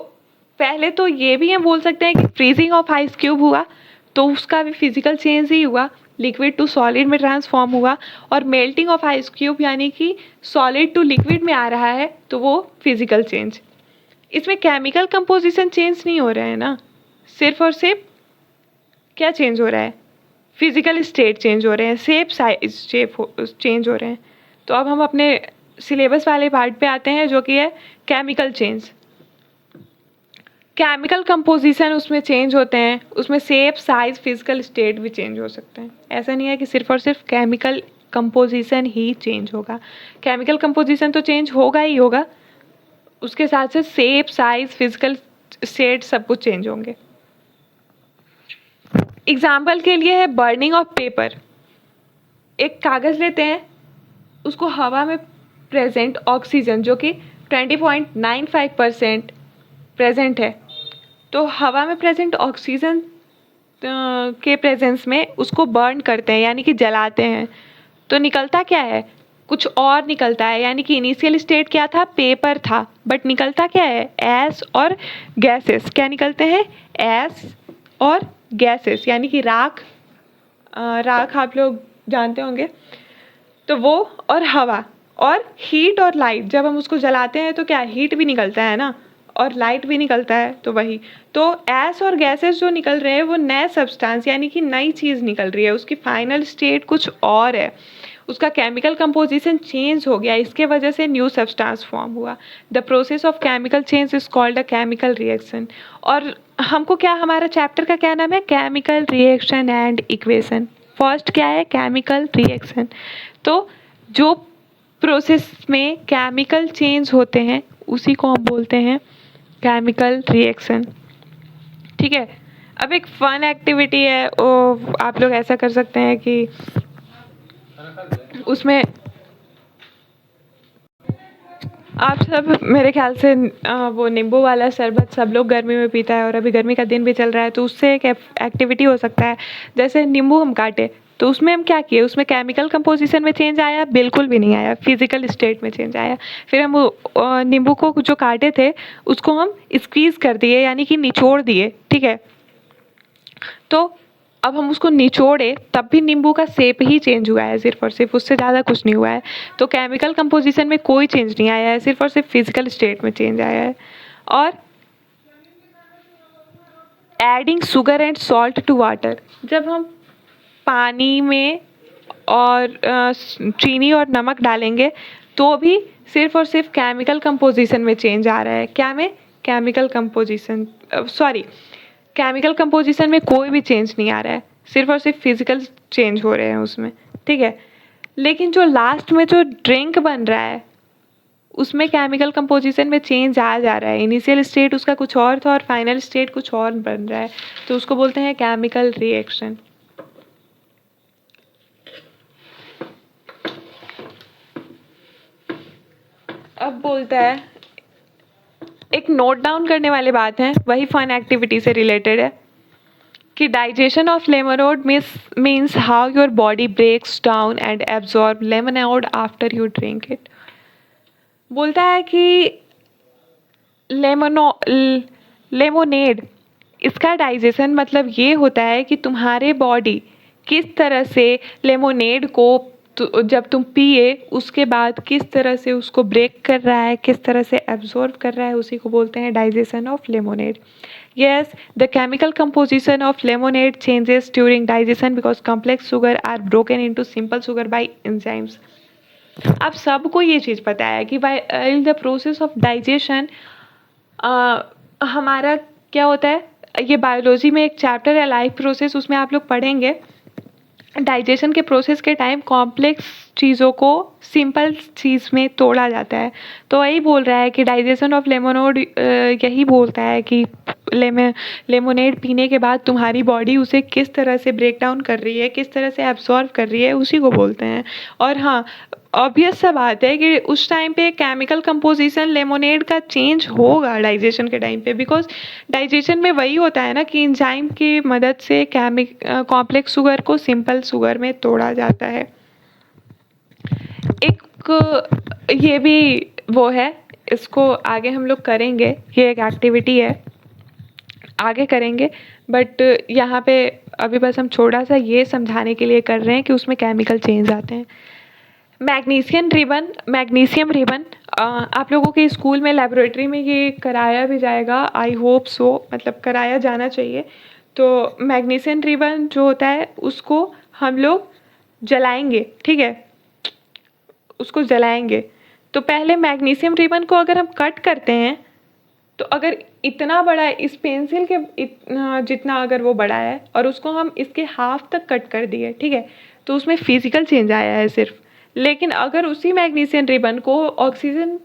Speaker 1: पहले तो ये भी हम बोल सकते हैं कि फ्रीजिंग ऑफ आइस क्यूब हुआ, तो उसका भी फिजिकल चेंज ही हुआ, लिक्विड टू सॉलिड में ट्रांसफॉर्म हुआ। और मेल्टिंग ऑफ आइस क्यूब यानी कि सॉलिड टू लिक्विड में आ रहा है, तो वो फिजिकल चेंज। इसमें केमिकल कंपोजिशन चेंज नहीं हो रहा है ना, सिर्फ और सिर्फ क्या चेंज हो रहा है? फिजिकल स्टेट चेंज हो रहे हैं, शेप साइज चेंज हो रहे हैं। तो अब हम अपने सिलेबस वाले पार्ट पे आते हैं, जो कि है केमिकल चेंज। केमिकल कंपोजिशन उसमें चेंज होते हैं, उसमें शेप, साइज, फिजिकल स्टेट भी चेंज हो सकते हैं। ऐसा नहीं है कि सिर्फ और सिर्फ केमिकल कंपोजिशन ही चेंज होगा, केमिकल कंपोजिशन तो चेंज होगा ही होगा, उसके साथ साथ शेप, साइज, फिजिकल स्टेट सब कुछ चेंज होंगे। एग्जाम्पल के लिए है बर्निंग ऑफ पेपर। एक कागज़ लेते हैं, उसको हवा में प्रेजेंट ऑक्सीजन जो कि 20.95% प्रेजेंट है, तो हवा में प्रेजेंट ऑक्सीजन के प्रेजेंस में उसको बर्न करते हैं, यानी कि जलाते हैं, तो निकलता क्या है? कुछ और निकलता है, यानी कि इनिशियल स्टेट क्या था? पेपर था, बट निकलता क्या है? एस और गैसेस। क्या निकलते हैं? एस और गैसेस, यानी कि राख। राख आप लोग जानते होंगे, तो वो और हवा और हीट और लाइट। जब हम उसको जलाते हैं तो क्या हीट भी निकलता है ना, और लाइट भी निकलता है, तो वही। तो एस और गैसेस जो निकल रहे हैं वो नए सब्सटेंस यानी कि नई चीज़ निकल रही है, उसकी फाइनल स्टेट कुछ और है, उसका केमिकल कंपोजिशन चेंज हो गया, इसके वजह से न्यू सब्सटेंस फॉर्म हुआ। The process of chemical change is called a chemical reaction. और हमको क्या, हमारा चैप्टर का क्या नाम है? Chemical reaction and equation. First क्या है? Chemical reaction. तो जो प्रोसेस में केमिकल चेंज होते हैं उसी को हम बोलते हैं केमिकल रिएक्शन, ठीक है। अब एक फन एक्टिविटी है, वो आप लोग ऐसा कर सकते हैं कि उसमें आप सब मेरे ख्याल से वो नींबू वाला शरबत सब लोग गर्मी में पीता है, और अभी गर्मी का दिन भी चल रहा है, तो उससे एक एक्टिविटी हो सकता है, जैसे नींबू हम काटे, तो उसमें हम क्या किए? उसमें केमिकल कंपोजिशन में चेंज आया? बिल्कुल भी नहीं आया, फिजिकल स्टेट में चेंज आया। फिर हम नींबू को जो काटे थे उसको हम स्क्वीज़ कर दिए, यानी कि निचोड़ दिए, ठीक है। तो अब हम उसको निचोड़े तब भी नींबू का शेप ही चेंज हुआ है सिर्फ और सिर्फ, उससे ज़्यादा कुछ नहीं हुआ है। तो केमिकल कंपोजिशन में कोई चेंज नहीं आया है, सिर्फ और सिर्फ फिजिकल स्टेट में चेंज आया है। और adding sugar and salt to water, जब हम पानी में और चीनी और नमक डालेंगे तो भी सिर्फ और सिर्फ केमिकल कंपोजिशन में चेंज आ रहा है। क्या में? Chemical composition, sorry, chemical composition में कोई भी चेंज नहीं आ रहा है, सिर्फ और सिर्फ फिजिकल चेंज हो रहे हैं उसमें, ठीक है। लेकिन जो लास्ट में जो ड्रिंक बन रहा है उसमें केमिकल कंपोजिशन में चेंज आ जा रहा है। इनिशियल स्टेट उसका कुछ और था और फाइनल स्टेट कुछ और बन रहा है, तो उसको बोलते हैं केमिकल रिएक्शन। अब बोलता है, एक नोट डाउन करने वाली बात है, वही फन एक्टिविटी से रिलेटेड है कि digestion of lemonade means how your body breaks down and absorb lemonade after you drink it. बोलता है कि लेमोनेड, इसका डाइजेशन मतलब ये होता है कि तुम्हारे बॉडी किस तरह से लेमोनेड को जब तुम पिए उसके बाद किस तरह से उसको ब्रेक कर रहा है, किस तरह से एब्जॉर्ब कर रहा है, उसी को बोलते हैं digestion of lemonade. Yes, the chemical composition of lemonade changes during digestion because complex sugar are broken into simple sugar by enzymes. अब सबको ये चीज़ पता है कि while the process of digestion हमारा क्या होता है, ये बायोलॉजी में एक चैप्टर है लाइफ प्रोसेस, उसमें आप लोग पढ़ेंगे डाइजेशन के प्रोसेस के टाइम कॉम्प्लेक्स चीज़ों को सिंपल चीज़ में तोड़ा जाता है। तो वही बोल रहा है कि डाइजेशन ऑफ लेमोनोड यही बोलता है कि लेमोनेड पीने के बाद तुम्हारी बॉडी उसे किस तरह से ब्रेक डाउन कर रही है, किस तरह से एब्जॉर्व कर रही है, उसी को बोलते हैं। और हाँ, ऑब्वियस सा बात है कि उस टाइम पे केमिकल कंपोजिशन लेमोनेड का चेंज होगा डाइजेशन के टाइम पे, बिकॉज डाइजेशन में वही होता है ना कि एंजाइम की मदद से कॉम्प्लेक्स शुगर को सिंपल शुगर में तोड़ा जाता है। एक ये भी वो है, इसको आगे हम लोग करेंगे, ये एक एक्टिविटी है, आगे करेंगे, बट यहाँ पे अभी बस हम थोड़ा सा ये समझाने के लिए कर रहे हैं कि उसमें केमिकल चेंज आते हैं। मैग्नीशियम रिबन आप लोगों के स्कूल में लेबोरेटरी में ये कराया भी जाएगा, आई होप सो, मतलब कराया जाना चाहिए। तो मैग्नीशियम रिबन जो होता है उसको हम लोग जलाएंगे, ठीक है, उसको जलाएंगे। तो पहले मैग्नीशियम रिबन को अगर हम कट करते हैं तो अगर इतना बड़ा इस पेंसिल के जितना अगर वो बड़ा है और उसको हम इसके हाफ तक कट कर दिए, ठीक है, तो उसमें फिजिकल चेंज आया है सिर्फ। लेकिन अगर उसी मैग्नीशियम रिबन को ऑक्सीजन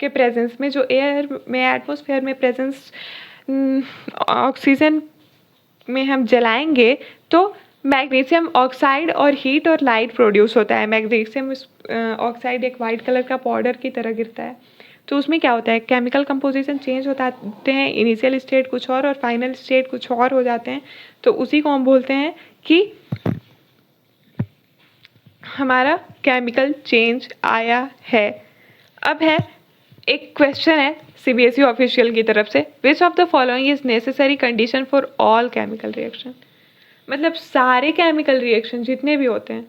Speaker 1: के प्रेजेंस में, जो एयर में एटमॉस्फेयर में प्रेजेंस ऑक्सीजन में हम जलाएंगे तो मैग्नीशियम ऑक्साइड और हीट और लाइट प्रोड्यूस होता है। मैग्नीशियम ऑक्साइड एक वाइट कलर का पाउडर की तरह गिरता है। तो उसमें क्या होता है, केमिकल कंपोजिशन चेंज होते हैं, इनिशियल स्टेट कुछ और फाइनल स्टेट कुछ और हो जाते हैं। तो उसी को हम बोलते हैं कि हमारा केमिकल चेंज आया है। अब है एक क्वेश्चन है सीबीएसई ऑफिशियल की तरफ से, which of the following is necessary condition for all chemical reaction. मतलब सारे केमिकल रिएक्शन जितने भी होते हैं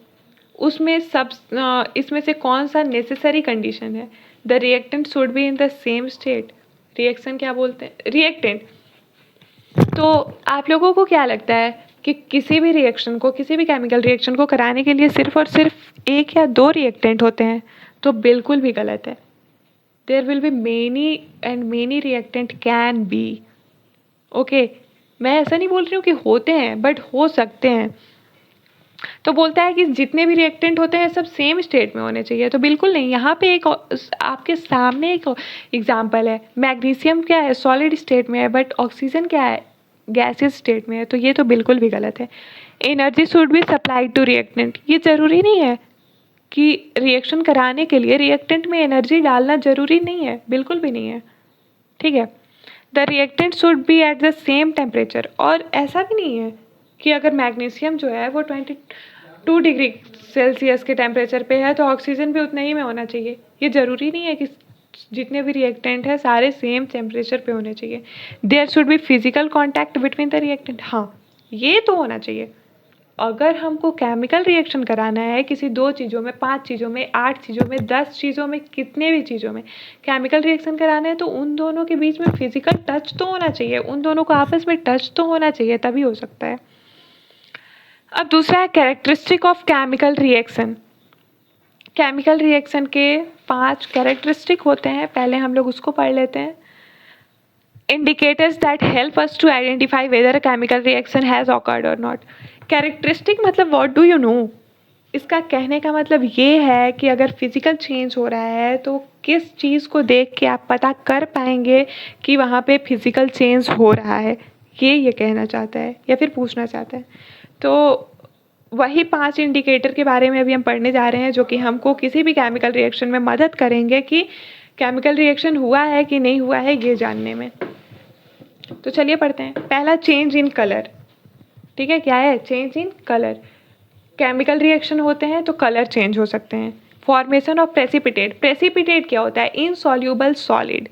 Speaker 1: उसमें इसमें से कौन सा नेसेसरी कंडीशन है। The reactant should be in the same state. Reaction क्या बोलते हैं, रिएक्टेंट। तो आप लोगों को क्या लगता है कि किसी भी रिएक्शन को, किसी भी केमिकल रिएक्शन को कराने के लिए सिर्फ और सिर्फ एक या दो रिएक्टेंट होते हैं? तो बिल्कुल भी गलत है। There will be many and many reactant can be. Okay, मैं ऐसा नहीं बोल रही हूँ कि होते हैं, बट हो सकते हैं। तो बोलता है कि जितने भी रिएक्टेंट होते हैं सब सेम स्टेट में होने चाहिए, तो बिल्कुल नहीं। यहाँ पे एक आपके सामने एक एग्जांपल है, मैग्नीशियम क्या है, सॉलिड स्टेट में है, बट ऑक्सीजन क्या है, गैसियस स्टेट में है। तो ये तो बिल्कुल भी गलत है। Energy should be supplied to reactant. ये ज़रूरी नहीं है कि रिएक्शन कराने के लिए रिएक्टेंट में एनर्जी डालना ज़रूरी नहीं है, बिल्कुल भी नहीं है, ठीक है। The reactant should be at the same temperature. और ऐसा भी नहीं है कि अगर मैग्नीशियम जो है वो 22 डिग्री सेल्सियस के टेम्परेचर पे है तो ऑक्सीजन भी उतना ही में होना चाहिए। ये ज़रूरी नहीं है कि जितने भी रिएक्टेंट हैं सारे सेम टेम्परेचर पे होने चाहिए। There should be physical contact between the reactant. हाँ, ये तो होना चाहिए। अगर हमको केमिकल रिएक्शन कराना है किसी 2 चीज़ों में, 5 चीज़ों में, 8 चीज़ों में, 10 चीज़ों में, कितने भी चीज़ों में केमिकल रिएक्शन कराना है, तो उन दोनों के बीच में फिजिकल टच तो होना चाहिए, उन दोनों को आपस में टच तो होना चाहिए, तभी हो सकता है। अब दूसरा है characteristic of chemical reaction. Chemical reaction के 5 कैरेक्टरिस्टिक होते हैं, पहले हम लोग उसको पढ़ लेते हैं। Indicators that help us to identify whether a chemical reaction has occurred or not. Characteristic मतलब what do you know? इसका कहने का मतलब ये है कि अगर फिजिकल चेंज हो रहा है तो किस चीज़ को देख के आप पता कर पाएंगे कि वहाँ पे फिजिकल चेंज हो रहा है, ये कहना चाहता है या फिर पूछना चाहता है। तो वही 5 इंडिकेटर के बारे में अभी हम पढ़ने जा रहे हैं जो कि हमको किसी भी केमिकल रिएक्शन में मदद करेंगे कि केमिकल रिएक्शन हुआ है कि नहीं हुआ है ये जानने में। तो चलिए पढ़ते हैं। पहला चेंज इन कलर, ठीक है, क्या है? Change in colour. Chemical reaction होते हैं तो कलर चेंज हो सकते हैं। Formation of precipitate. प्रेसिपिटेट क्या होता है? Insoluble solid.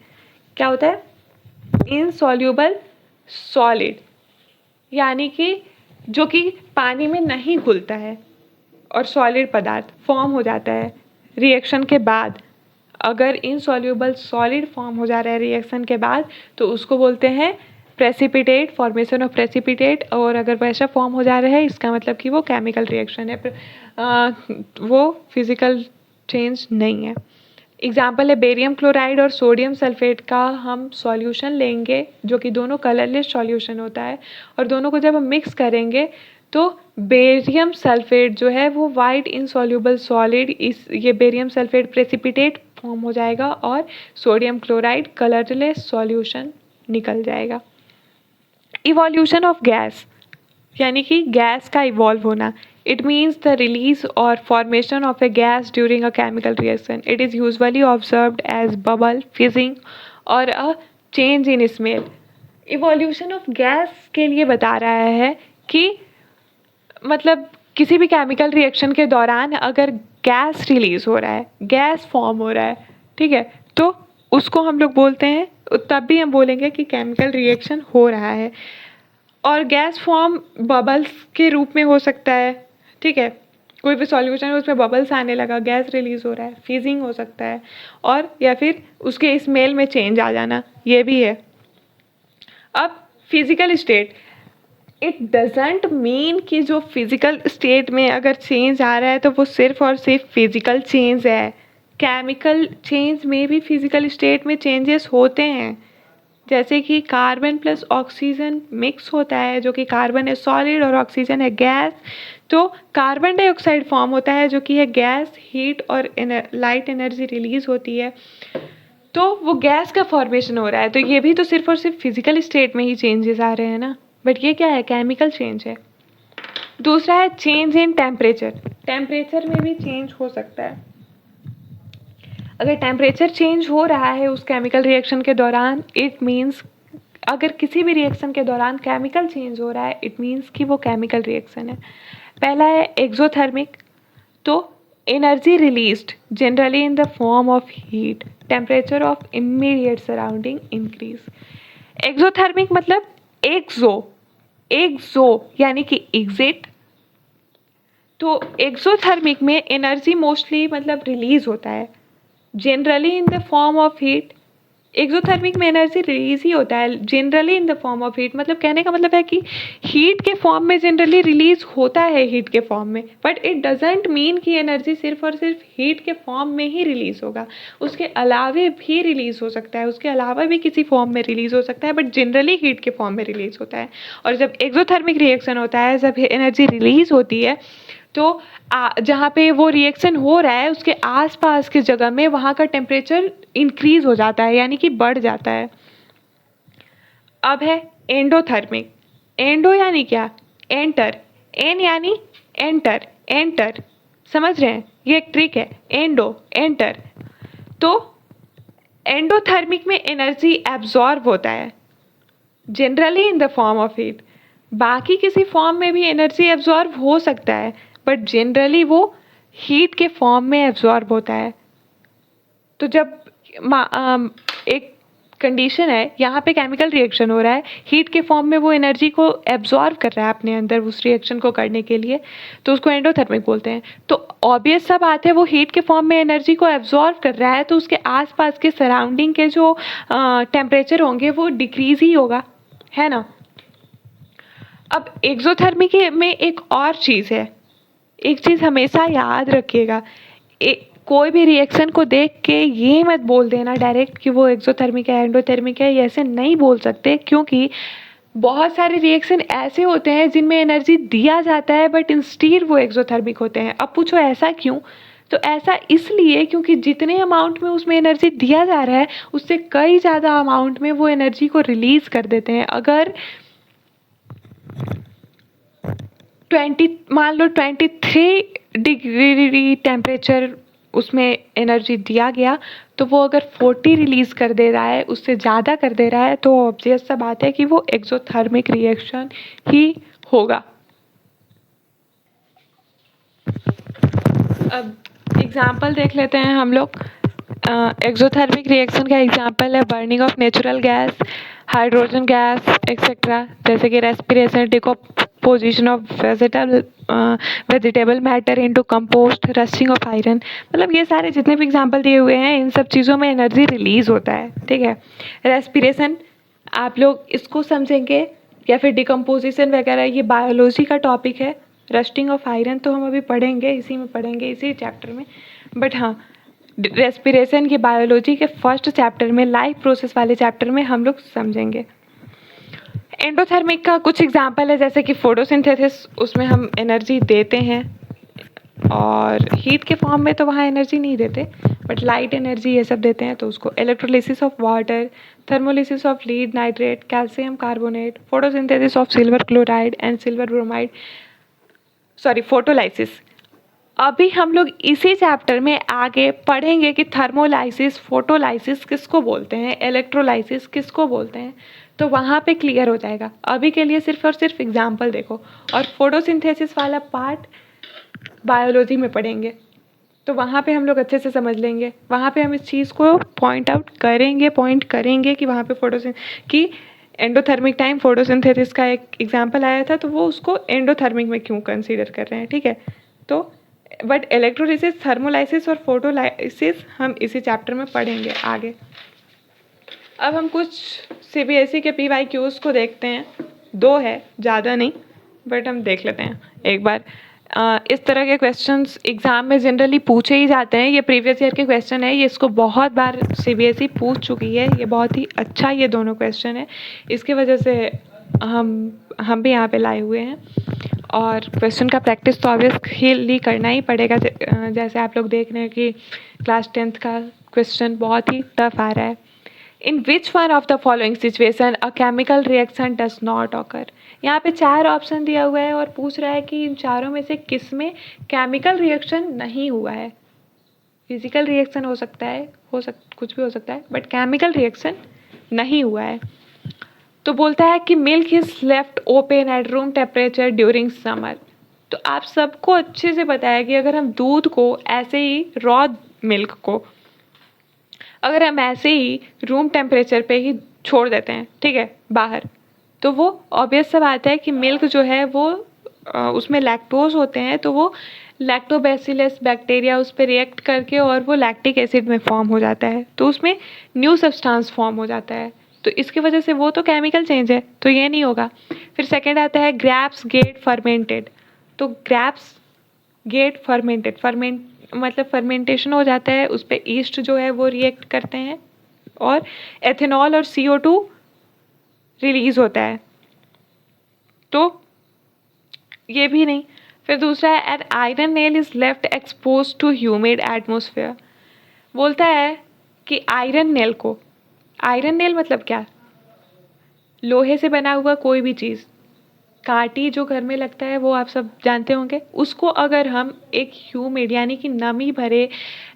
Speaker 1: क्या होता है? इनसॉल्यूबल सॉलिड, यानी कि जो कि पानी में नहीं घुलता है और सॉलिड पदार्थ फॉर्म हो जाता है रिएक्शन के बाद। अगर इनसॉल्यूबल सॉलिड फॉर्म हो जा रहा है रिएक्शन के बाद तो उसको बोलते हैं प्रेसिपिटेट, फॉर्मेशन ऑफ प्रेसिपिटेट। और अगर वैसा फॉर्म हो जा रहा है इसका मतलब कि वो केमिकल रिएक्शन है, वो फिजिकल चेंज नहीं है। एग्जाम्पल है बेरियम क्लोराइड और सोडियम सल्फेट का हम सॉल्यूशन लेंगे जो कि दोनों कलरलेस सॉल्यूशन होता है, और दोनों को जब हम मिक्स करेंगे तो बेरियम सल्फेट जो है वो वाइट इनसॉल्यूबल सॉलिड, ये बेरियम सल्फेट प्रेसिपिटेट फॉर्म हो जाएगा और सोडियम क्लोराइड कलरलेस सॉल्यूशन निकल जाएगा। इवोल्यूशन ऑफ गैस, यानी कि गैस का इवॉल्व होना। इट मीन्स द रिलीज और formation of a gas during a chemical reaction. It is usually observed as bubble, fizzing और a change in smell. Evolution of gas के लिए बता रहा है कि मतलब किसी भी केमिकल रिएक्शन के दौरान अगर गैस रिलीज हो रहा है, गैस फॉर्म हो रहा है, ठीक है, तो उसको हम लोग बोलते हैं, तब भी हम बोलेंगे कि केमिकल रिएक्शन हो रहा है। और गैस फॉर्म बबल्स के रूप में हो सकता है, ठीक है, कोई भी सॉल्यूशन है उसमें बबल्स आने लगा, गैस रिलीज हो रहा है, फिजिंग हो सकता है, और या फिर उसके स्मेल में चेंज आ जाना, ये भी है। अब physical state, it doesn't mean कि जो फिजिकल स्टेट में अगर चेंज आ रहा है तो वो सिर्फ और सिर्फ फिजिकल चेंज है। केमिकल चेंज में भी फिजिकल स्टेट में चेंजेस होते हैं, जैसे कि कार्बन प्लस ऑक्सीजन मिक्स होता है, जो कि कार्बन है सॉलिड और ऑक्सीजन है गैस, तो कार्बन डाइऑक्साइड फॉर्म होता है जो कि है गैस, हीट और लाइट एनर्जी रिलीज होती है, तो वो गैस का फॉर्मेशन हो रहा है। तो ये भी तो सिर्फ और सिर्फ फिजिकल स्टेट में ही चेंजेस आ रहे हैं ना, बट ये क्या है? केमिकल चेंज है। दूसरा है चेंज इन टेम्परेचर। टेम्परेचर में भी चेंज हो सकता है। अगर टेम्परेचर चेंज हो रहा है उस केमिकल रिएक्शन के दौरान, इट मीन्स अगर किसी भी रिएक्शन के दौरान केमिकल चेंज हो रहा है, इट मीन्स कि वो केमिकल रिएक्शन है। पहला है एक्सोथर्मिक, तो energy released generally in the form of heat, temperature of immediate surrounding increase. Exothermic मतलब एक्सो यानी कि एग्जिट, तो एक्सोथर्मिक में एनर्जी मोस्टली मतलब रिलीज होता है generally in the form of heat. Exothermic में एनर्जी रिलीज ही होता है generally in the form of heat, मतलब कहने का मतलब है कि हीट के फॉर्म में जनरली रिलीज होता है हीट के फॉर्म में, बट इट डजेंट मीन कि एनर्जी सिर्फ और सिर्फ हीट के फॉर्म में ही रिलीज होगा, उसके अलावे भी रिलीज हो सकता है, उसके अलावा भी किसी फॉर्म में रिलीज हो सकता है, बट जनरली हीट के फॉर्म में रिलीज होता है। और जब एक्सोथर्मिक रिएक्शन होता है, जब एनर्जी रिलीज होती है, तो जहाँ पे वो रिएक्शन हो रहा है उसके आसपास की जगह में वहाँ का टेम्परेचर इंक्रीज हो जाता है, यानी कि बढ़ जाता है। अब है एंडोथर्मिक। एंडो यानी क्या? एंटर, एन यानी एंटर, एंटर, समझ रहे हैं? ये एक ट्रिक है, एंडो एंटर। तो एंडोथर्मिक में एनर्जी एब्जॉर्ब होता है generally in the form of heat. बाकी किसी फॉर्म में भी एनर्जी एब्जॉर्ब हो सकता है, बट जनरली वो हीट के फॉर्म में एब्जॉर्ब होता है। तो जब एक कंडीशन है, यहाँ पे केमिकल रिएक्शन हो रहा है, हीट के फॉर्म में वो एनर्जी को एब्जॉर्व कर रहा है अपने अंदर उस रिएक्शन को करने के लिए, तो उसको एंडोथर्मिक बोलते हैं। तो ऑब्वियस सा बात है, वो हीट के फॉर्म में एनर्जी को एब्जॉर्व कर रहा है, तो उसके आसपास के सराउंडिंग के जो टेम्परेचर होंगे वो डिक्रीज ही होगा, है ना। अब एक्सोथर्मिक में एक और चीज़ है, एक चीज़ हमेशा याद रखिएगा, कोई भी रिएक्शन को देख के ये मत बोल देना डायरेक्ट कि वो एक्सोथर्मिक है एंडोथर्मिक है, ये ऐसे नहीं बोल सकते, क्योंकि बहुत सारे रिएक्शन ऐसे होते हैं जिनमें एनर्जी दिया जाता है बट इंस्टीड वो एक्सोथर्मिक होते हैं। अब पूछो ऐसा क्यों, तो ऐसा इसलिए क्योंकि जितने अमाउंट में उसमें एनर्जी दिया जा रहा है उससे कई ज़्यादा अमाउंट में वो एनर्जी को रिलीज़ कर देते हैं। अगर 23 डिग्री टेम्परेचर उसमें एनर्जी दिया गया, तो वो अगर 40 रिलीज़ कर दे रहा है, उससे ज़्यादा कर दे रहा है, तो ऑब्वियस सा बात है कि वो एक्सोथर्मिक रिएक्शन ही होगा। अब एग्जाम्पल देख लेते हैं हम लोग। एक्सोथर्मिक रिएक्शन का एग्जाम्पल है burning of natural gas, hydrogen gas etcetera, जैसे कि respiration, decomposition of vegetable matter into compost, rusting of iron. मतलब ये सारे जितने भी एग्जाम्पल दिए हुए हैं, इन सब चीज़ों में एनर्जी रिलीज़ होता है, ठीक है। रेस्पिरेशन आप लोग इसको समझेंगे, या फिर डिकम्पोजिशन वगैरह ये बायोलॉजी का टॉपिक है। रस्टिंग ऑफ आयरन तो हम अभी पढ़ेंगे, इसी में पढ़ेंगे, इसी चैप्टर में। बट हाँ, रेस्पिरेशन की बायोलॉजी के फर्स्ट चैप्टर में, लाइफ प्रोसेस वाले चैप्टर में हम लोग समझेंगे। एंडोथर्मिक का कुछ एग्जांपल है, जैसे कि फोटोसिंथेसिस, उसमें हम एनर्जी देते हैं, और हीट के फॉर्म में तो वहाँ एनर्जी नहीं देते, बट लाइट एनर्जी ये सब देते हैं, तो उसको electrolysis of water, thermolysis of lead nitrate, calcium carbonate, photosynthesis of silver chloride and silver bromide, photolysis. अभी हम लोग इसी चैप्टर में आगे पढ़ेंगे कि थर्मोलाइसिस, फोटोलाइसिस किसको बोलते हैं, इलेक्ट्रोलाइसिस किसको बोलते हैं, तो वहाँ पे क्लियर हो जाएगा। अभी के लिए सिर्फ और सिर्फ एग्जाम्पल देखो, और फोटोसिंथेसिस वाला पार्ट बायोलॉजी में पढ़ेंगे, तो वहाँ पे हम लोग अच्छे से समझ लेंगे। वहाँ पे हम इस चीज़ को पॉइंट करेंगे कि वहाँ पे कि एंडोथर्मिक टाइम फोटोसिंथेसिस का एक एग्जाम्पल आया था, तो वो उसको एंडोथर्मिक में क्यों कंसीडर कर रहे हैं, ठीक है। तो बट इलेक्ट्रोलिसिस, थर्मोलाइसिस और फोटोलाइसिस हम इसी चैप्टर में पढ़ेंगे आगे। अब हम कुछ सीबीएसई के PYQs को देखते हैं, 2 है, ज़्यादा नहीं, बट हम देख लेते हैं एक बार। इस तरह के क्वेश्चंस एग्ज़ाम में जनरली पूछे ही जाते हैं। ये प्रीवियस ईयर के क्वेश्चन है, ये इसको बहुत बार सीबीएसई पूछ चुकी है, ये बहुत ही अच्छा ये दोनों क्वेश्चन है, इसकी वजह से हम भी यहाँ पे लाए हुए हैं। और क्वेश्चन का प्रैक्टिस तो ऑब्वियसली करना ही पड़ेगा, जैसे आप लोग देख रहे हैं कि क्लास 10th का क्वेश्चन बहुत ही टफ आ रहा है। In which one of the following situation a chemical reaction does not occur. यहाँ पे 4 ऑप्शन दिया हुआ है और पूछ रहा है कि इन चारों में से किस में केमिकल रिएक्शन नहीं हुआ है। फिजिकल रिएक्शन हो सकता है, कुछ भी हो सकता है, बट केमिकल रिएक्शन नहीं हुआ है। तो बोलता है कि milk is left open at room temperature during summer. तो आप सबको अच्छे से पता है कि अगर हम दूध को ऐसे ही, रॉ मिल्क को अगर हम ऐसे ही रूम टेम्परेचर पे ही छोड़ देते हैं, ठीक है, बाहर, तो वो ऑब्वियस सा बात है कि मिल्क जो है वो उसमें लैक्टोज होते हैं, तो वो लैक्टोबैसिलस बैक्टीरिया उस पर रिएक्ट करके और वो लैक्टिक एसिड में फॉर्म हो जाता है, तो उसमें न्यू सब्सटेंस फॉर्म हो जाता है, तो इसकी वजह से वो तो केमिकल चेंज है, तो ये नहीं होगा। फिर सेकेंड आता है ग्रैप्स गेट फर्मेंटेड। तो ग्रैप्स गेट फर्मेंटेड मतलब फर्मेंटेशन हो जाता है, उस पर ईस्ट जो है वो रिएक्ट करते हैं और एथेनॉल और CO2 रिलीज होता है, तो ये भी नहीं। फिर दूसरा है an iron nail is left expose to humid atmosphere. बोलता है कि आयरन नेल मतलब क्या, लोहे से बना हुआ कोई भी चीज़, कांटी जो घर में लगता है वो आप सब जानते होंगे, उसको अगर हम एक ह्यूमिड यानी कि नमी भरे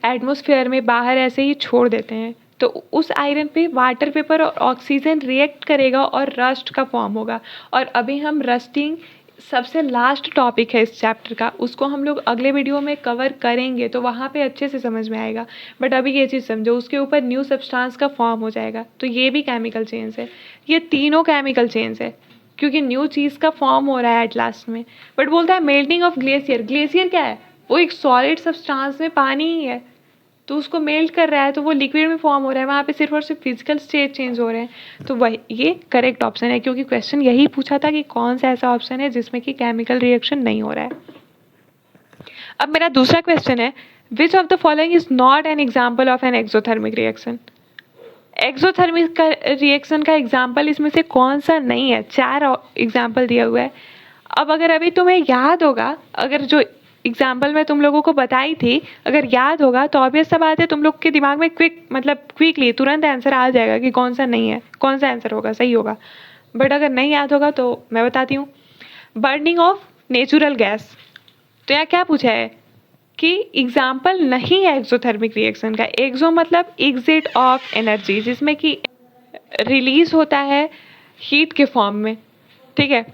Speaker 1: एटमॉस्फेयर में बाहर ऐसे ही छोड़ देते हैं, तो उस आयरन पे वाटर वेपर और ऑक्सीजन रिएक्ट करेगा और रस्ट का फॉर्म होगा। और अभी हम रस्टिंग सबसे लास्ट टॉपिक है इस चैप्टर का, उसको हम लोग अगले वीडियो में कवर करेंगे तो वहाँ पे अच्छे से समझ में आएगा। बट अभी ये चीज़ समझो, उसके ऊपर न्यू सब्सटेंस का फॉर्म हो जाएगा, तो ये भी केमिकल चेंज है। ये तीनों केमिकल चेंज है क्योंकि न्यू चीज़ का फॉर्म हो रहा है एट लास्ट में। बट बोलता है मेल्टिंग ऑफ ग्लेशियर। ग्लेशियर क्या है? वो एक सॉलिड सब्सटेंस में पानी ही है, तो उसको मेल्ट कर रहा है तो वो लिक्विड में फॉर्म हो रहा है, वहाँ पे सिर्फ और सिर्फ फिजिकल स्टेट चेंज हो रहे हैं। तो वही ये करेक्ट ऑप्शन है, क्योंकि क्वेश्चन यही पूछा था कि कौन सा ऐसा ऑप्शन है जिसमें कि केमिकल रिएक्शन नहीं हो रहा है। अब मेरा दूसरा क्वेश्चन है, which of the following is not an example of an exothermic reaction. Exothermic का रिएक्शन का एग्जाम्पल इसमें से कौन सा नहीं है? 4 एग्जाम्पल दिया हुआ है। अब अगर अभी तुम्हें याद होगा, अगर जो एग्जाम्पल मैं तुम लोगों को बताई थी अगर याद होगा तो ऑब्वियस सा बात है तुम लोग के दिमाग में क्विकली तुरंत आंसर आ जाएगा कि कौन सा नहीं है, कौन सा आंसर होगा, सही होगा। बट अगर नहीं याद होगा तो मैं बताती हूँ, बर्निंग ऑफ नेचुरल गैस। तो यहाँ क्या पूछा है कि एग्जाम्पल नहीं है एक्सोथर्मिक रिएक्शन का। एक्सो मतलब एग्जिट ऑफ एनर्जी, जिसमें कि रिलीज होता है हीट के फॉर्म में, ठीक है,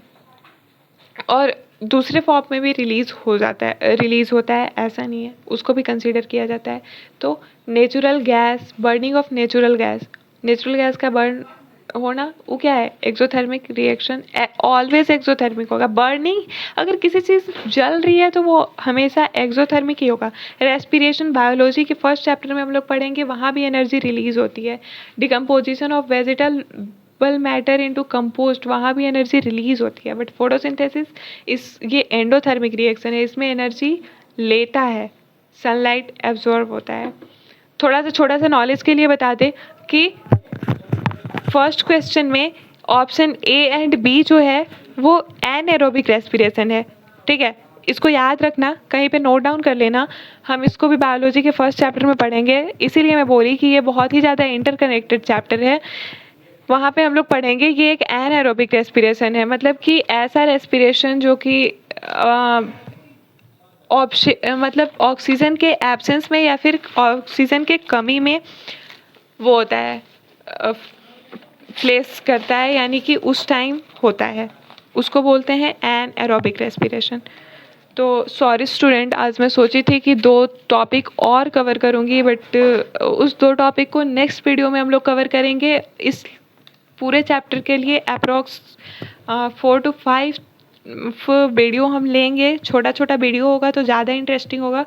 Speaker 1: और दूसरे फॉर्म में भी रिलीज होता है, ऐसा नहीं है, उसको भी कंसीडर किया जाता है। तो natural gas, burning of natural gas का बर्न होना, वो क्या है? Exothermic reaction. ऑलवेज एक्सोथर्मिक होगा। बर्निंग, अगर किसी चीज़ जल रही है तो वो हमेशा एक्सोथर्मिक ही होगा। रेस्पिरेशन, बायोलॉजी के फर्स्ट चैप्टर में हम लोग पढ़ेंगे, वहाँ भी एनर्जी रिलीज होती है। Decomposition of vegetable matter into compost, वहाँ भी एनर्जी रिलीज होती है। बट फोटोसिंथेसिस ये एंडोथर्मिक रिएक्शन है, इसमें एनर्जी लेता है, सनलाइट एब्जॉर्ब होता है। छोटा सा नॉलेज के लिए बता दें कि फर्स्ट क्वेश्चन में ऑप्शन ए एंड बी जो है वो एनएरोबिक रेस्पिरेशन है, ठीक है, इसको याद रखना, कहीं पे नोट डाउन कर लेना। हम इसको भी बायोलॉजी के फर्स्ट चैप्टर में पढ़ेंगे, इसीलिए मैं बोली कि ये बहुत ही ज़्यादा इंटरकनेक्टेड चैप्टर है। वहाँ पे हम लोग पढ़ेंगे ये एक एनएरोबिक रेस्पिरेशन है, मतलब कि ऐसा रेस्पिरेशन जो कि मतलब ऑक्सीजन के एब्सेंस में या फिर ऑक्सीजन के कमी में वो होता है, प्लेस करता है, यानी कि उस टाइम होता है, उसको बोलते हैं एनएरोबिक रेस्पिरेशन। तो सॉरी स्टूडेंट, आज मैं सोची थी कि 2 टॉपिक और कवर करूँगी, बट उस 2 टॉपिक को नेक्स्ट वीडियो में हम लोग कवर करेंगे। इस पूरे चैप्टर के लिए अप्रॉक्स 4 to 5 वीडियो हम लेंगे। छोटा वीडियो होगा तो ज़्यादा इंटरेस्टिंग होगा।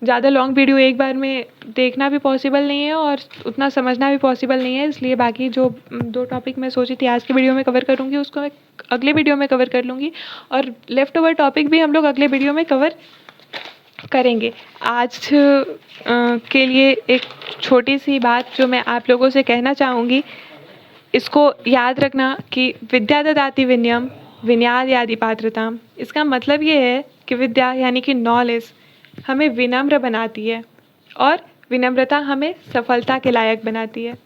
Speaker 1: ज़्यादा लॉन्ग वीडियो एक बार में देखना भी पॉसिबल नहीं है और उतना समझना भी पॉसिबल नहीं है, इसलिए बाकी जो 2 टॉपिक मैं सोची थी आज की वीडियो में कवर करूँगी उसको मैं अगले वीडियो में कवर कर लूँगी, और लेफ़्ट ओवर टॉपिक भी हम लोग अगले वीडियो में कवर करेंगे। आज के लिए एक छोटी सी बात जो मैं आप लोगों से कहना चाहूँगी, इसको याद रखना कि विद्या ददाति विनयम विनयाद यादि पात्रताम। इसका मतलब ये है कि विद्या यानी कि नॉलेज हमें विनम्र बनाती है और विनम्रता हमें सफलता के लायक बनाती है।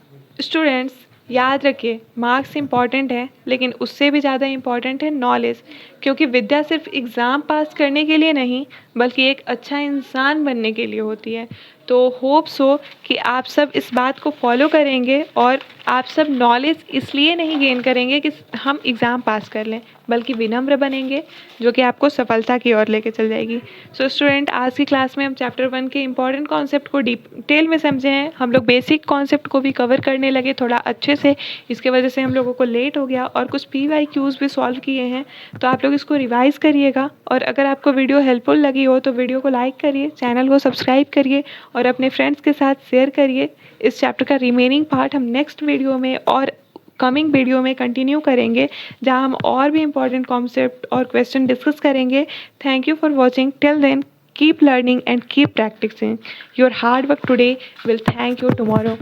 Speaker 1: स्टूडेंट्स याद रखिए, मार्क्स इम्पॉर्टेंट है लेकिन उससे भी ज़्यादा इम्पॉर्टेंट है नॉलेज, क्योंकि विद्या सिर्फ एग्ज़ाम पास करने के लिए नहीं बल्कि एक अच्छा इंसान बनने के लिए होती है। तो होप सो कि आप सब इस बात को फॉलो करेंगे और आप सब नॉलेज इसलिए नहीं गेन करेंगे कि हम एग्ज़ाम पास कर लें, बल्कि विनम्र बनेंगे, जो कि आपको सफलता की ओर लेके चल जाएगी। सो स्टूडेंट, आज की क्लास में हम चैप्टर 1 के इम्पॉर्टेंट कॉन्सेप्ट को डिटेल में समझे हैं। हम लोग बेसिक कॉन्सेप्ट को भी कवर करने लगे थोड़ा अच्छे से, इसके वजह से हम लोगों को लेट हो गया, और कुछ PYQs भी सॉल्व किए हैं, तो आप लोग इसको रिवाइज़ करिएगा। और अगर आपको वीडियो हेल्पफुल लगी हो तो वीडियो को लाइक करिए, चैनल को सब्सक्राइब करिए और अपने फ्रेंड्स के साथ शेयर करिए। इस चैप्टर का रिमेनिंग पार्ट हम नेक्स्ट वीडियो में और कमिंग वीडियो में कंटिन्यू करेंगे, जहां हम और भी इम्पॉर्टेंट कॉन्सेप्ट और क्वेश्चन डिस्कस करेंगे। Thank you for watching. Till then keep learning and keep practicing. Your hard work today will thank you tomorrow.